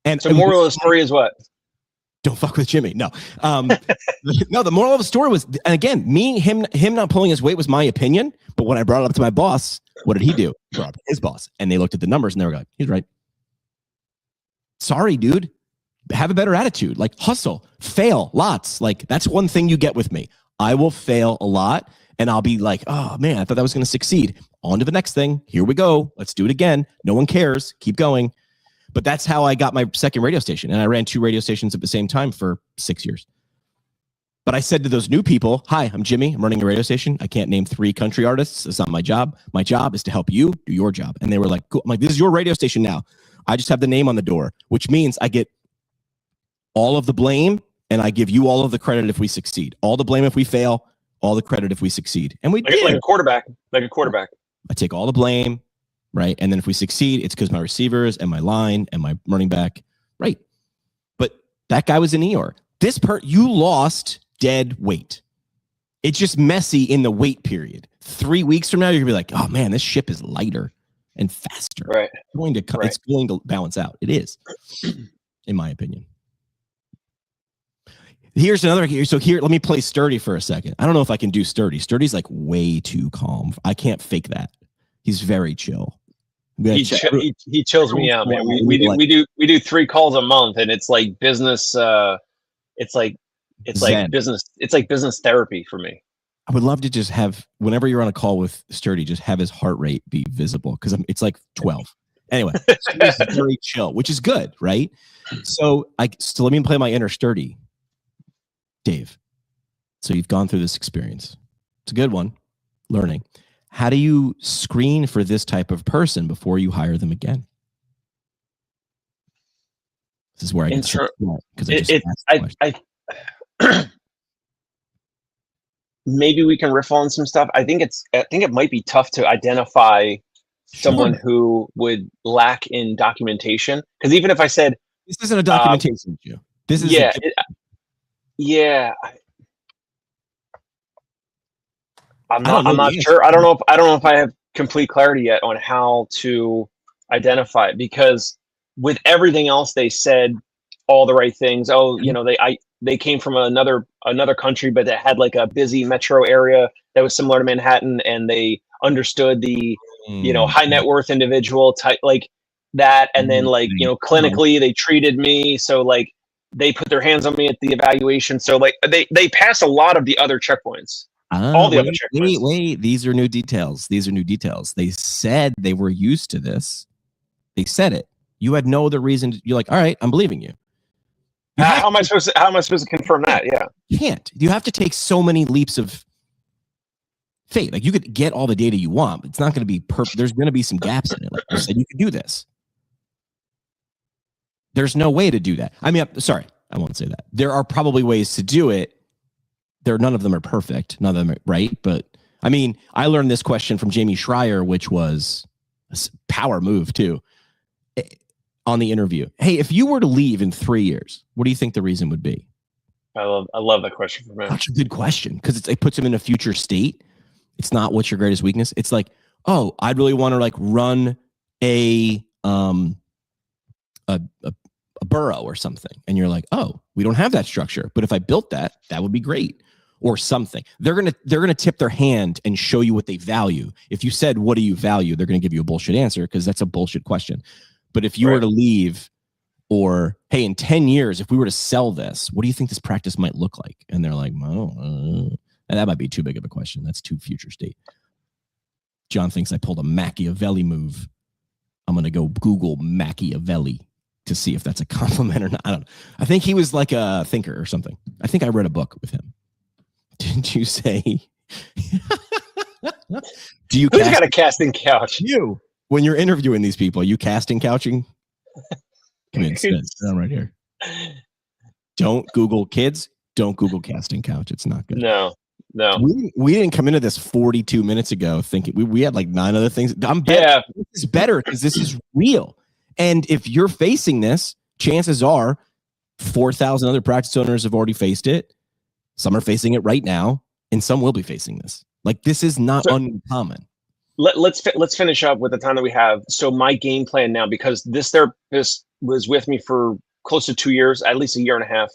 And so moral of the story is what? Don't fuck with Jimmy. No. No, the moral of the story was, and again, him not pulling his weight was my opinion. But when I brought it up to my boss, what did he do? He brought it up to his boss. And they looked at the numbers and they were like, "He's right. Sorry, dude. Have a better attitude. Like, hustle, fail lots. Like, that's one thing you get with me. I will fail a lot and I'll be like, "Oh man, I thought that was going to succeed. On to the next thing. Here we go. Let's do it again. No one cares. Keep going." But that's how I got my second radio station. And I ran 2 radio stations at the same time for 6 years. But I said to those new people, "Hi, I'm Jimmy. I'm running a radio station. I can't name 3 country artists. It's not my job. My job is to help you do your job." And they were like, "Cool." I'm like, "This is your radio station now. I just have the name on the door," which means I get all of the blame and I give you all of the credit if we succeed. All the blame if we fail, all the credit if we succeed. And we did. Like a quarterback. I take all the blame, right? And then if we succeed, it's because my receivers and my line and my running back, right? But that guy was an Eeyore. You lost dead weight. It's just messy in the wait period. 3 weeks from now, you're gonna be like, "Oh man, this ship is lighter and faster." Right. It's going to balance out. It is, in my opinion. Here's another. So here, let me play Sturdy for a second. I don't know if I can do Sturdy. Sturdy's like way too calm. I can't fake that. He's very chill. He chills me out, man. We do 3 calls a month, and it's like business. It's like business. It's like business therapy for me. I would love to just have, whenever you're on a call with Sturdy, just have his heart rate be visible, because it's like 12. Anyway, Sturdy's very chill, which is good, right? So let me play my inner Sturdy, Dave. So you've gone through this experience. It's a good one. Learning. How do you screen for this type of person before you hire them again? This is where I get because maybe we can riff on some stuff. I think it might be tough to identify someone who would lack in documentation. Because even if I said this isn't a documentation issue, this is I'm not sure. I don't know if I have complete clarity yet on how to identify it, because with everything else they said all the right things. Oh, you know, they came from another country, but it had like a busy metro area that was similar to Manhattan, and they understood the high net worth individual type like that. And then like, clinically they treated me. So like they put their hands on me at the evaluation. So like they passed a lot of the other checkpoints. All the other checkpoints. Wait, these are new details. They said they were used to this. They said it. You had no other reason. You're like, all right, I'm believing you. How am I supposed to confirm that? Yeah. You can't. You have to take so many leaps of faith. Like you could get all the data you want, but it's not going to be perfect. There's going to be some gaps in it. Like you said, you could do this. There's no way to do that. I mean, sorry, I won't say that. There are probably ways to do it. None of them are perfect. None of them are right. But I mean, I learned this question from Jamie Schreier, which was a power move too, on the interview. Hey, if you were to leave in 3 years, what do you think the reason would be? I love that question from him. Such a good question, because it puts him in a future state. It's not what's your greatest weakness. It's like, oh, I'd really want to like run a borough or something, and you're like, oh, we don't have that structure, but if I built that would be great, or something. They're gonna tip their hand and show you what they value. If you said, what do you value, they're gonna give you a bullshit answer, because that's a bullshit question. But if you were to leave, or hey, in 10 years, if we were to sell this, what do you think this practice might look like? And they're like, and that might be too big of a question. That's too future state. John thinks I pulled a Machiavelli move. I'm gonna go Google Machiavelli to see if that's a compliment or not. I don't know. I think he was like a thinker or something. I think I read a book with him. Didn't you say? Do you? Who's got a casting couch? You. When you're interviewing these people, are you casting couching? Come in, sit down right here. Don't Google kids. Don't Google casting couch. It's not good. No. We didn't come into this 42 minutes ago thinking we had like 9 other things. I'm better. Yeah. This is better because this is real. And if you're facing this, chances are 4,000 other practice owners have already faced it. Some are facing it right now, and some will be facing this. Like this is not uncommon. Let's finish up with the time that we have. So my game plan now, because this therapist was with me for close to 2 years, at least a year and a half,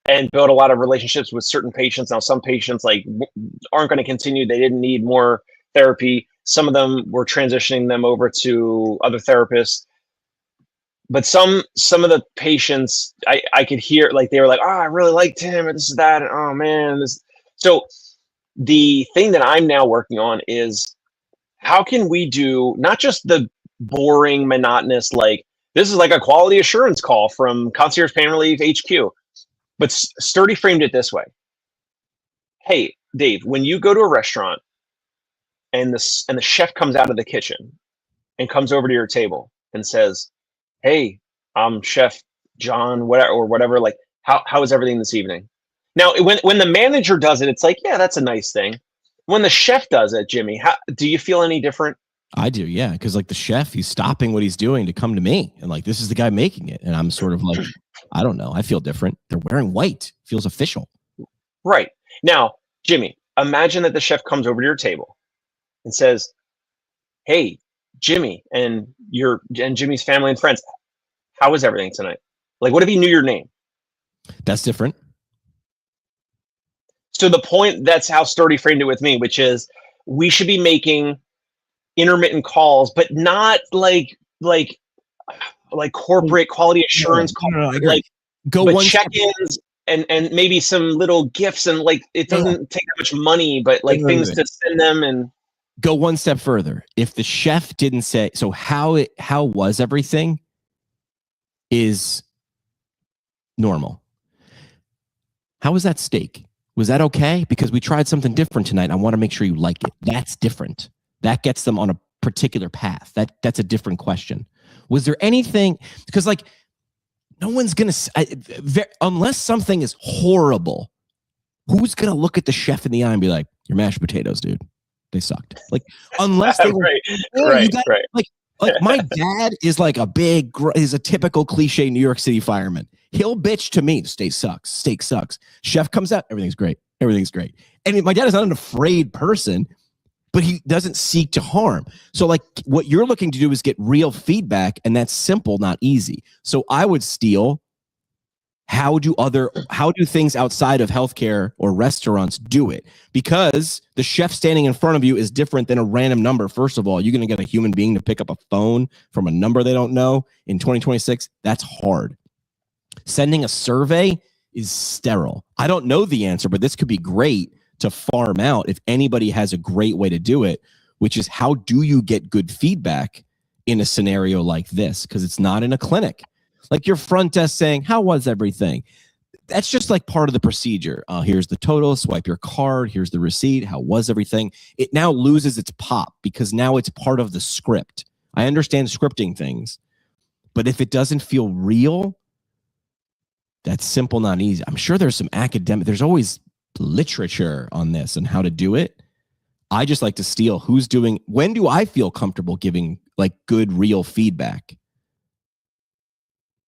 and built a lot of relationships with certain patients. Now, some patients like aren't going to continue. They didn't need more therapy. Some of them were transitioning them over to other therapists. But some of the patients, I could hear like they were like, oh, I really liked him, and this is that, and oh man, this. So the thing that I'm now working on is how can we do not just the boring, monotonous, like this is like a quality assurance call from Concierge Pain Relief HQ, but Sturdy framed it this way. Hey, Dave, when you go to a restaurant and the chef comes out of the kitchen and comes over to your table and says, hey, I'm Chef John, whatever, like how is everything this evening? Now, when the manager does it, it's like, yeah, that's a nice thing. When the chef does it, Jimmy, do you feel any different? I do, yeah, because like the chef, he's stopping what he's doing to come to me, and like this is the guy making it, and I'm sort of like, I don't know, I feel different. They're wearing white, feels official. Right. Now, Jimmy, imagine that the chef comes over to your table and says, hey, Jimmy and Jimmy's family and friends, how is everything tonight? Like, what if he knew your name? That's different. So the point, that's how Sturdy framed it with me, which is we should be making intermittent calls, but not like corporate quality assurance calls. No, like go one check-ins and maybe some little gifts, and like it doesn't take that much money, but like things to send them. And go one step further. If the chef didn't say, so how was everything is normal. How was that steak? Was that okay? Because we tried something different tonight. I want to make sure you like it. That's different. That gets them on a particular path. That's a different question. Was there anything? Because like no one's going to, unless something is horrible, who's going to look at the chef in the eye and be like, you're mashed potatoes, dude. They sucked. Like unless they were right. Like my dad is like he's a typical cliche New York City fireman. He'll bitch to me, steak sucks. Chef comes out, everything's great. And my dad is not an afraid person, but he doesn't seek to harm. So like what you're looking to do is get real feedback, and that's simple, not easy. So I would steal, how do things outside of healthcare or restaurants do it? Because the chef standing in front of you is different than a random number. First of all, you're going to get a human being to pick up a phone from a number they don't know in 2026. That's hard. Sending a survey is sterile. I don't know the answer, but this could be great to farm out if anybody has a great way to do it, which is how do you get good feedback in a scenario like this? Because it's not in a clinic. Like your front desk saying, how was everything? That's just like part of the procedure. Here's the total, swipe your card, here's the receipt, how was everything? It now loses its pop because now it's part of the script. I understand scripting things, but if it doesn't feel real, that's simple, not easy. I'm sure there's some there's always literature on this and how to do it. I just like to steal when do I feel comfortable giving like good, real feedback?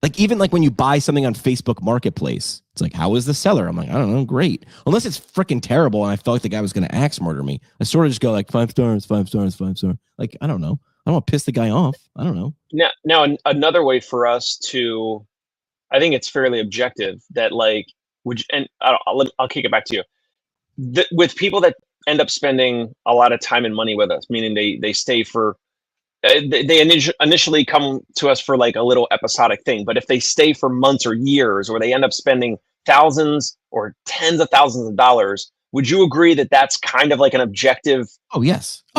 Like even like when you buy something on Facebook Marketplace, it's like, how is the seller? I'm like, I don't know, great. Unless it's freaking terrible and I felt like the guy was going to axe murder me. I sort of just go like 5 stars. Like, I don't know. I don't want to piss the guy off. I don't know. Now another way for us to, I think it's fairly objective that like, I'll kick it back to you. With people that end up spending a lot of time and money with us, meaning they stay for, they initially come to us for like a little episodic thing, but if they stay for months or years, or they end up spending thousands or tens of thousands of dollars, would you agree that that's kind of like an objective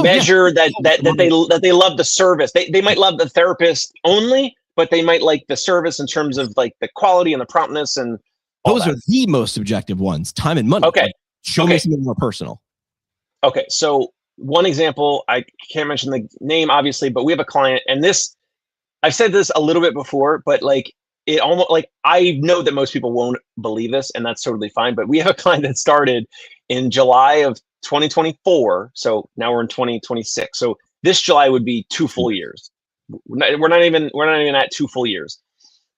measure that they love the service? They might love the therapist only, but they might like the service in terms of like the quality and the promptness and all those that. Are the most objective ones, time and money. Okay. Like, show me something more personal. Okay. So one example, I can't mention the name obviously, but we have a client, and I've said this a little bit before, but like it almost like, I know that most people won't believe this, and that's totally fine, but we have a client that started in July of 2024. So now we're in 2026. So this July would be 2 full years. We're not even at 2 full years.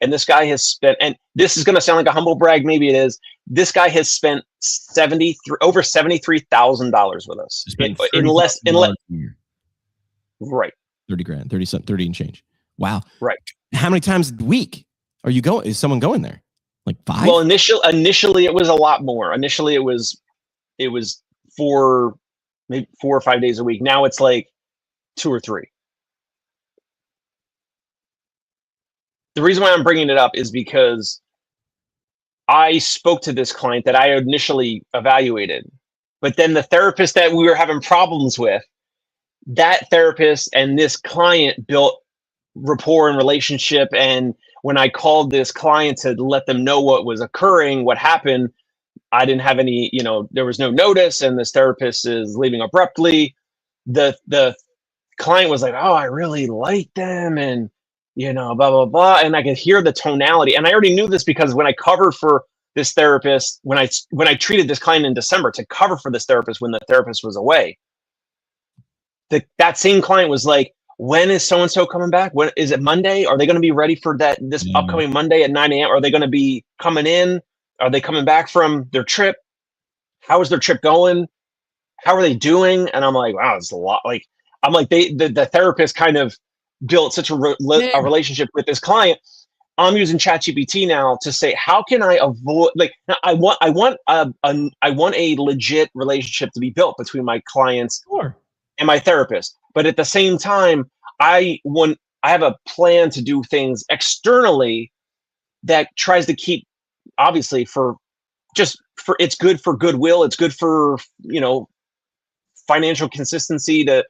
And this guy has spent, and this is going to sound like a humble brag, maybe it is. This guy has spent over $73,000 with us in less right. 30 grand, 30 and change. Wow. Right. How many times a week are you going? Is someone going there? Like 5? Well, initially it was a lot more. Initially it was maybe 4 or 5 days a week. Now it's like 2 or 3. The reason why I'm bringing it up is because I spoke to this client that I initially evaluated, but then the therapist that we were having problems with, that therapist and this client built rapport and relationship. And when I called this client to let them know what was occurring, what happened, I didn't have any, there was no notice, and this therapist is leaving abruptly. The client was like, oh, I really like them, and blah, blah, blah. And I could hear the tonality. And I already knew this because when I covered for this therapist, when I treated this client in December to cover for this therapist when the therapist was away, that same client was like, when is so-and-so coming back? When is it Monday? Are they going to be ready for this upcoming Monday at 9 a.m.? Are they going to be coming in? Are they coming back from their trip? How is their trip going? How are they doing? And I'm like, wow, it's a lot. Like, I'm like, the therapist kind of built such a relationship with this client. I'm using ChatGPT now to say, how can I avoid, like, I want a legit relationship to be built between my clients and my therapist. But at the same time, I have a plan to do things externally that tries to keep, obviously, for it's good for goodwill. It's good for, financial consistency to,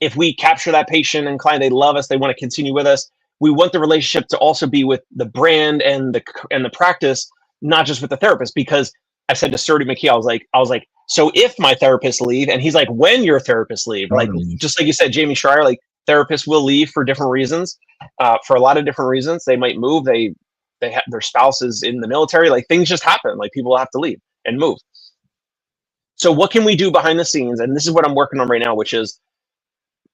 if we capture that patient and client, they love us, they want to continue with us. We want the relationship to also be with the brand and the practice, not just with the therapist. Because I said to Serdy McKee, I was like, so if my therapists leave, and he's like, when your therapists leave, like, just like you said, Jamie Schreier, like, therapists will leave for different reasons, for a lot of different reasons. They might move. They have their spouses in the military, like, things just happen. Like, people have to leave and move. So what can we do behind the scenes? And this is what I'm working on right now, which is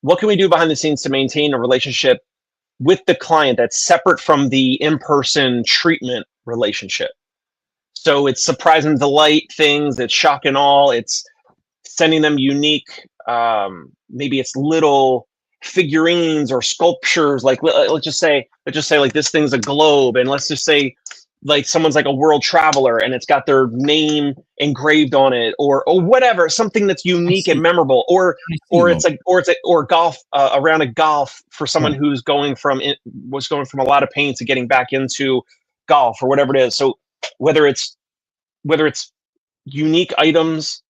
what can we do behind the scenes to maintain a relationship with the client that's separate from the in-person treatment relationship? So it's surprise and delight things, it's shock and awe, it's sending them unique, maybe it's little figurines or sculptures. Like let's just say like this thing's a globe, and let's just say like someone's like a world traveler and it's got their name engraved on it, or whatever, something that's unique and memorable, or golf, a round of golf for someone who's was going from a lot of pain to getting back into golf, or whatever it is. So whether it's unique items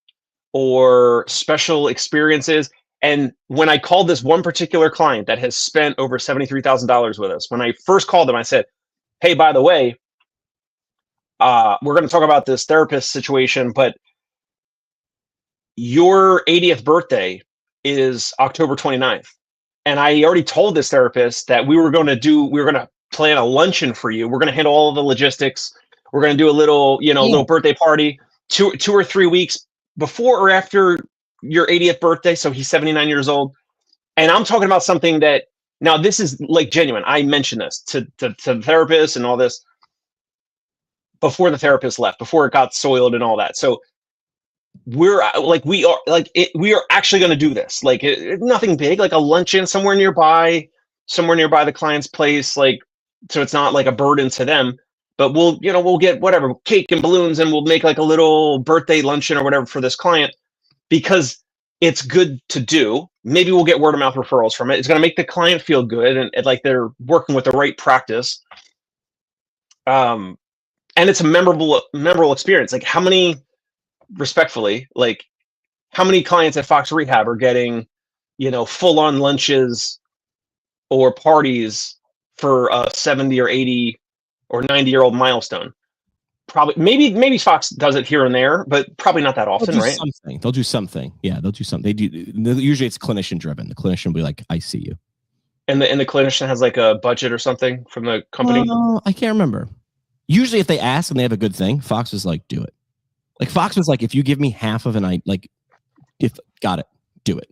or special experiences. And when I called this one particular client that has spent over $73,000 with us, when I first called them, I said, hey, by the way, we're going to talk about this therapist situation, but your 80th birthday is October 29th. And I already told this therapist that we were going to plan a luncheon for you. We're going to handle all of the logistics. We're going to do a little, little birthday party 2 or 3 weeks before or after your 80th birthday. So he's 79 years old. And I'm talking about something that, now this is like genuine. I mentioned this to the therapist and all this before the therapist left, before it got soiled and all that. So we are actually going to do this. Like nothing big, like a luncheon somewhere nearby the client's place. Like, so it's not like a burden to them, but we'll get whatever cake and balloons, and we'll make like a little birthday luncheon or whatever for this client, because it's good to do. Maybe we'll get word of mouth referrals from it. It's going to make the client feel good and like they're working with the right practice. And it's a memorable experience. Like how many clients at Fox Rehab are getting, full on lunches or parties for a 70 or 80 or 90-year-old milestone? Probably, maybe Fox does it here and there, but probably not that often, right? They'll do something. Yeah, they'll do something. Usually it's clinician driven. The clinician will be like, I see you. And the clinician has like a budget or something from the company? I can't remember. Usually if they ask and they have a good thing, Fox is like, do it. Like Fox was like, if you give me half of got it, do it.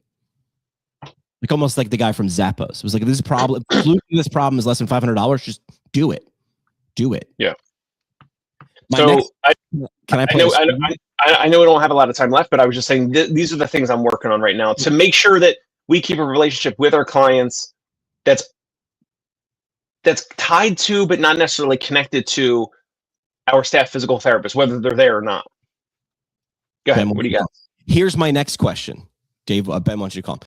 Like almost like the guy from Zappos. It was like, this problem is less than $500. Just do it. Do it. Yeah. I know we don't have a lot of time left, but I was just saying these are the things I'm working on right now to make sure that we keep a relationship with our clients that's tied to, but not necessarily connected to, our staff physical therapists, whether they're there or not. Go ahead. What do you got? Here's my next question. Dave, Ben wants you to call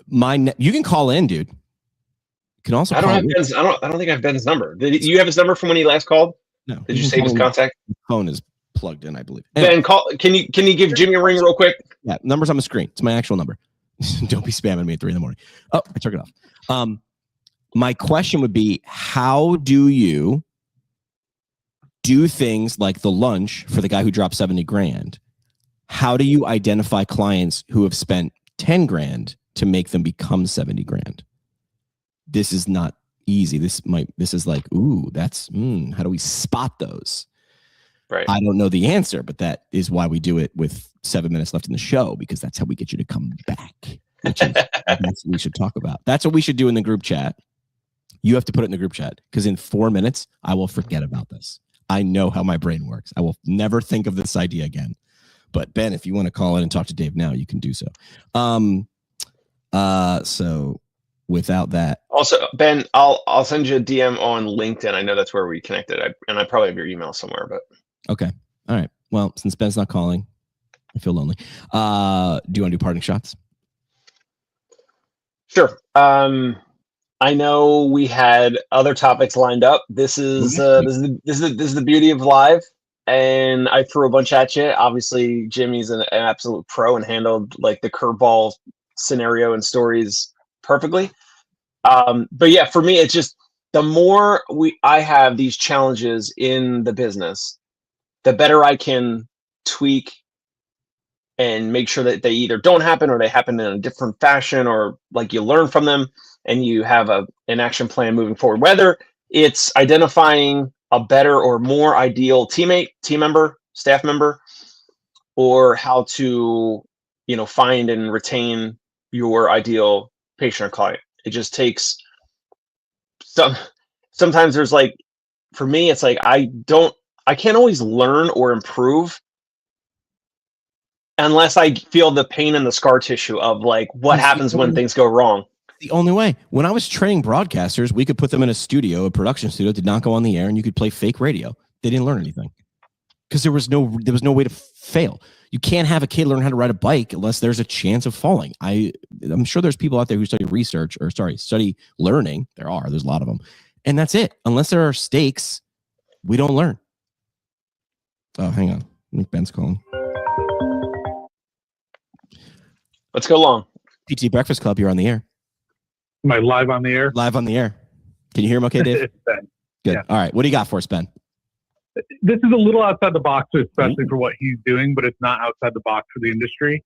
him. You can call in, dude. You can also I don't think I have Ben's number. Did you have his number from when he last called? No. Did you save his contact? The phone is plugged in, I believe. Anyway. Ben, call. Can you give Jimmy a ring real quick? Yeah, number's on the screen. It's my actual number. Don't be spamming me at 3 a.m. Oh, I took it off. My question would be, how do you do things like the lunch for the guy who dropped 70 grand? How do you identify clients who have spent 10 grand to make them become 70 grand? This is not easy. This is like, ooh, how do we spot those? Right. I don't know the answer, but that is why we do it with 7 minutes left in the show, because that's how we get you to come back. That's what we should talk about. That's what we should do in the group chat. You have to put it in the group chat, because in 4 minutes, I will forget about this. I know how my brain works. I will never think of this idea again. But Ben, if you want to call in and talk to Dave now, you can do so. So without that. Also, Ben, I'll send you a DM on LinkedIn. I know that's where we connected. I probably have your email somewhere, but. Okay. All right. Well, since Ben's not calling, I feel lonely. Do you want to do parting shots? Sure. I know we had other topics lined up. This is the beauty of live, and I threw a bunch at you. Obviously, Jimmy's an absolute pro and handled like the curveball scenario and stories perfectly. But yeah, for me, it's just the more I have these challenges in the business, the better I can tweak and make sure that they either don't happen or they happen in a different fashion, or like you learn from them and you have an action plan moving forward, whether it's identifying a better or more ideal teammate, team member, staff member, or how to, find and retain your ideal patient or client. It just takes sometimes there's like, for me, it's like, I can't always learn or improve unless I feel the pain and the scar tissue of like what happens when things go wrong. The only way. When I was training broadcasters, we could put them in a production studio, did not go on the air, and you could play fake radio. They didn't learn anything because there was no way to fail. You can't have a kid learn how to ride a bike unless there's a chance of falling. I'm sure there's people out there who study learning. There's a lot of them. And that's it. Unless there are stakes, we don't learn. Oh, hang on. I think Ben's calling. Let's go long. PT Breakfast Club, you're on the air. Am I live on the air? Live on the air. Can you hear him okay, Dave? It's Ben. Good. Yeah. All right. What do you got for us, Ben? This is a little outside the box, especially for what he's doing, but it's not outside the box for the industry.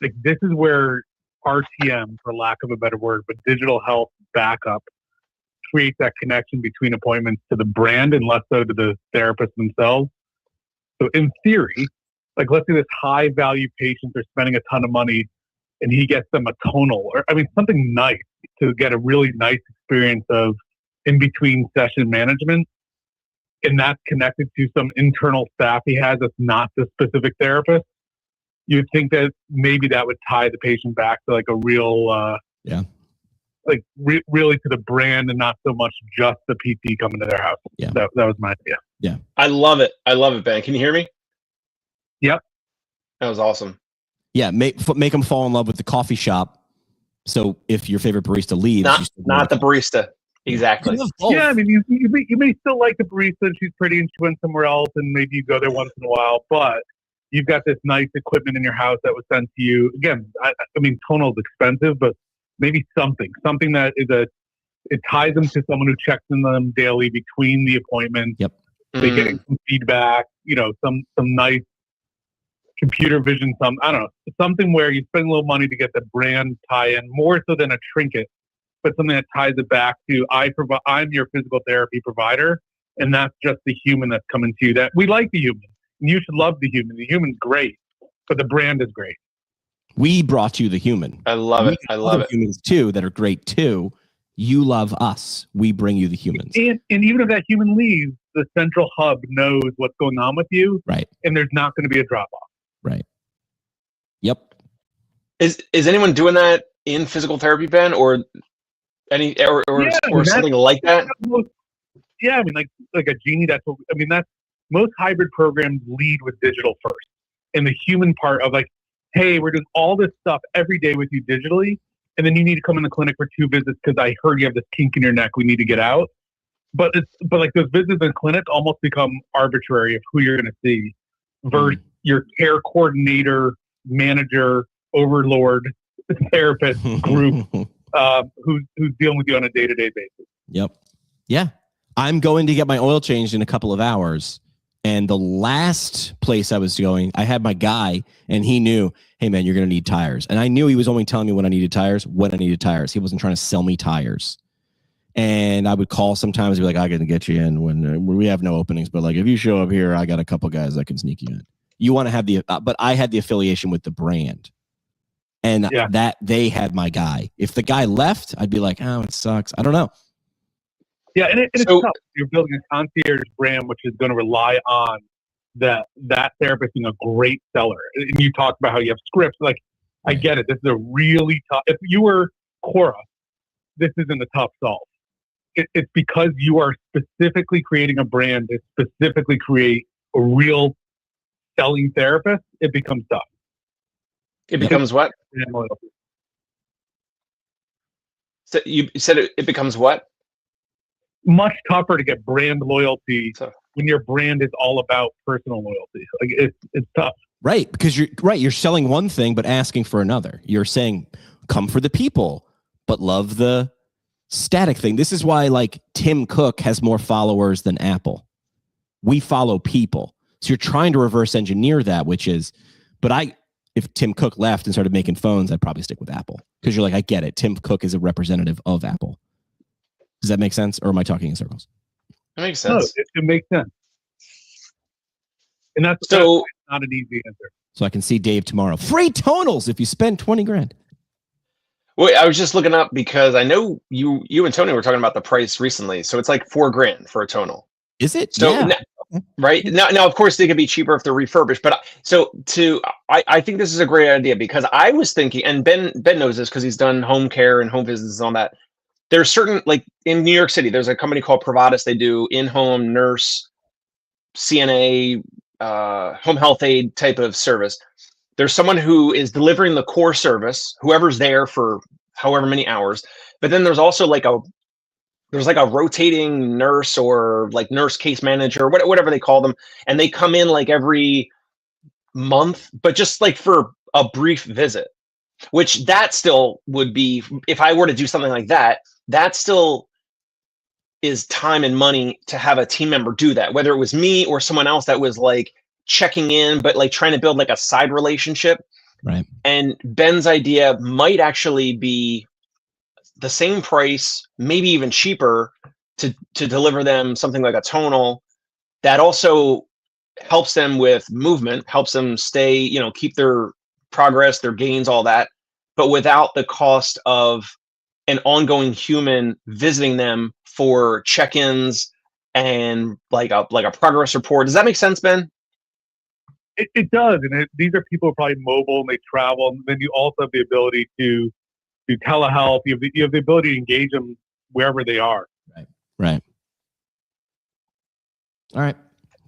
Like, this is where RTM, for lack of a better word, but digital health backup creates that connection between appointments to the brand and less so to the therapist themselves. So in theory, like, let's say this high value patients are spending a ton of money and he gets them a tonal, or something nice to get a really nice experience of in between session management. And that's connected to some internal staff he has that's not the specific therapist. You'd think that maybe that would tie the patient back to like a real, really to the brand and not so much just the PT coming to their house. Yeah. That was my idea. Yeah. I love it, Ben. Can you hear me? Yep. That was awesome. Yeah. Make them fall in love with the coffee shop. So if your favorite barista leaves, not the barista. Exactly. Yeah, I mean, you may still like the barista and she's pretty and she went somewhere else and maybe you go there once in a while, but you've got this nice equipment in your house that was sent to you. Again, I mean, tonal is expensive, but maybe something that it ties them to someone who checks in them daily between the appointments. Yep. They're getting some feedback, some nice computer vision, something where you spend a little money to get the brand tie-in more so than a trinket, but something that ties it back to I'm your physical therapy provider, and that's just the human that's coming to you. That we like the human, and you should love the human. The human's great, but the brand is great. We brought you the human. I love it. I love it. Humans too that are great too. You love us. We bring you the humans. And even if that human leaves, the central hub knows what's going on with you, right? And there's not going to be a drop off, right? Yep. Is anyone doing that in physical therapy, Ben, or something like that? Yeah, I mean, like a Genie. That's most hybrid programs lead with digital first, and the human part of like, hey, we're doing all this stuff every day with you digitally, and then you need to come in the clinic for 2 visits because I heard you have this kink in your neck. We need to get out. But like those visits in clinic almost become arbitrary of who you're going to see versus your care coordinator, manager, overlord, therapist group. Who's dealing with you on a day-to-day basis. Yep. Yeah. I'm going to get my oil changed in a couple of hours. And the last place I was going, I had my guy and he knew, hey man, you're going to need tires. And I knew he was only telling me when I needed tires. He wasn't trying to sell me tires. And I would call sometimes and be like, I got to get you in when we have no openings. But like, if you show up here, I got a couple guys that can sneak you in. You want to have but I had the affiliation with the brand. And that they had my guy. If the guy left, I'd be like, oh, it sucks. I don't know. Yeah, and it's tough. You're building a concierge brand, which is going to rely on that therapist being a great seller. And you talked about how you have scripts. Like, I get it. This is a really tough. If you were Cora, this isn't a tough solve. It's because you are specifically creating a brand to specifically create a real selling therapist. It becomes tough. It becomes what? So you said it becomes what? Much tougher to get brand loyalty when your brand is all about personal loyalty. Like it's tough. Right, because you're selling one thing but asking for another. You're saying come for the people but love the static thing. This is why like Tim Cook has more followers than Apple. We follow people. So you're trying to reverse engineer that, which is, if Tim Cook left and started making phones, I'd probably stick with Apple. Because you're like, I get it. Tim Cook is a representative of Apple. Does that make sense? Or am I talking in circles? It makes sense. No, it makes sense. And that's not an easy answer. so I can see Dave tomorrow. Free tonals if you spend 20 grand. Well, I was just looking up because I know you and Tony were talking about the price recently. So it's like $4 grand for a tonal. Is it? So yeah. Right now, of course, they could be cheaper if they're refurbished. But I think this is a great idea because I was thinking, and Ben knows this because he's done home care and home visits and all that. There's certain, like in New York City, there's a company called Provatus. They do in-home nurse, CNA, home health aide type of service. There's someone who is delivering the core service, whoever's there for however many hours. But then there's also like a rotating nurse or like nurse case manager, whatever they call them. And they come in like every month, but just like for a brief visit, which that still would be, if I were to do something like that, that still is time and money to have a team member do that, whether it was me or someone else that was like checking in, but like trying to build like a side relationship. Right. And Ben's idea might actually be the same price, maybe even cheaper to deliver them something like a tonal that also helps them with movement, helps them stay, keep their progress, their gains, all that, but without the cost of an ongoing human visiting them for check-ins and like a progress report. Does that make sense, Ben? It does. And these are people who are probably mobile and they travel. And then you also have the ability to do telehealth. You have the ability to engage them wherever they are. Right. All right,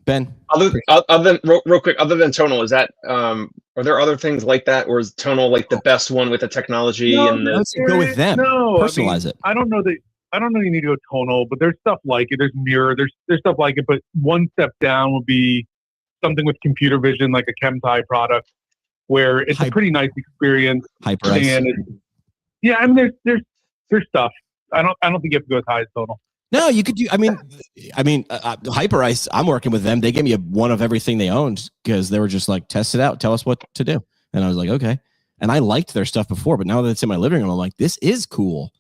Ben. Other than real quick, other than tonal, is that are there other things like that, or is tonal like the best one with the technology and the? Let's go with them. No, personalize it. I don't know you need to go tonal, but there's stuff like it. There's mirror. There's stuff like it, but one step down would be something with computer vision, like a Chemtai product, where it's a pretty nice experience. HyperIce. Yeah, I mean, there's stuff. I don't think you have to go as high as tonal. No, you could do. I mean, HyperIce. I'm working with them. They gave me one of everything they owned because they were just like, test it out, tell us what to do, and I was like, okay. And I liked their stuff before, but now that it's in my living room, I'm like, this is cool.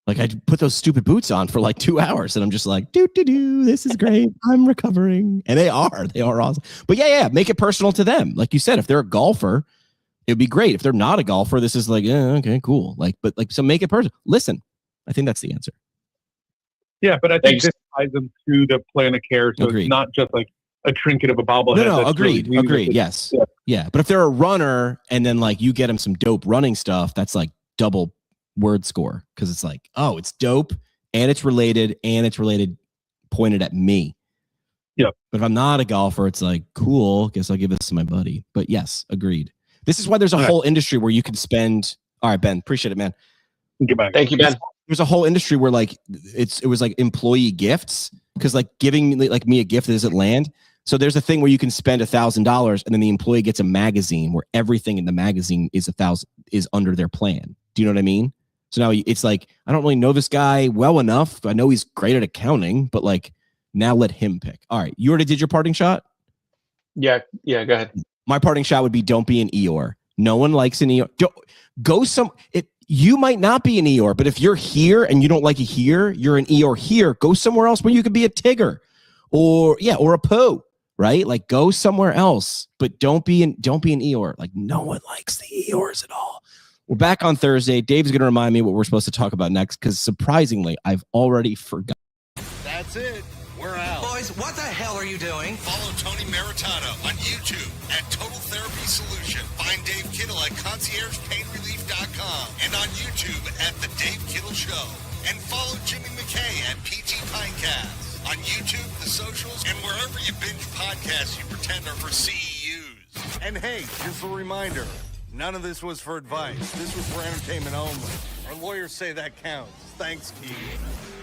Like I put those stupid boots on for like 2 hours, and I'm just like, this is great. I'm recovering, and they are awesome. But yeah, make it personal to them. Like you said, if they're a golfer, it'd be great. If they're not a golfer, this is like, okay, cool. So make it personal. Listen, I think that's the answer. Yeah, but I think this ties them to the plan of care, so Agreed. It's not just like a trinket of a bobblehead. No, agreed. Yes. Yeah. But if they're a runner and then like you get them some dope running stuff, that's like double word score because it's like, oh, it's dope and it's related pointed at me. Yep. But if I'm not a golfer, it's like, cool, guess I'll give this to my buddy. But yes, agreed. This is why there's a whole industry where you can spend. All right, Ben, appreciate it, man. Thank you, Ben. There's a whole industry where like it was like employee gifts because like giving like me a gift doesn't land. So there's a thing where you can spend $1,000 and then the employee gets a magazine where everything in the magazine is under their plan. Do you know what I mean? So now it's like, I don't really know this guy well enough. I know he's great at accounting, but like now let him pick. All right. You already did your parting shot? Yeah. Go ahead. My parting shot would be don't be an Eeyore. No one likes an Eeyore. You might not be an Eeyore, but if you're here and you don't like it here, you're an Eeyore here. Go somewhere else where you could be a Tigger or a Pooh, right? Like go somewhere else, but don't be an Eeyore. Like no one likes the Eeyores at all. We're back on Thursday. Dave's going to remind me what we're supposed to talk about next because surprisingly, I've already forgotten. That's it. We're out. Boys, what the hell are you doing? Follow Tony Maritano on YouTube at Total Therapy Solution. Find Dave Kittle at ConciergePainRelief.com and on YouTube at The Dave Kittle Show. And follow Jimmy McKay at PT Pinecast on YouTube, the socials, and wherever you binge podcasts you pretend are for CEUs. And hey, just a reminder, none of this was for advice. This was for entertainment only. Our lawyers say that counts. Thanks, Keith.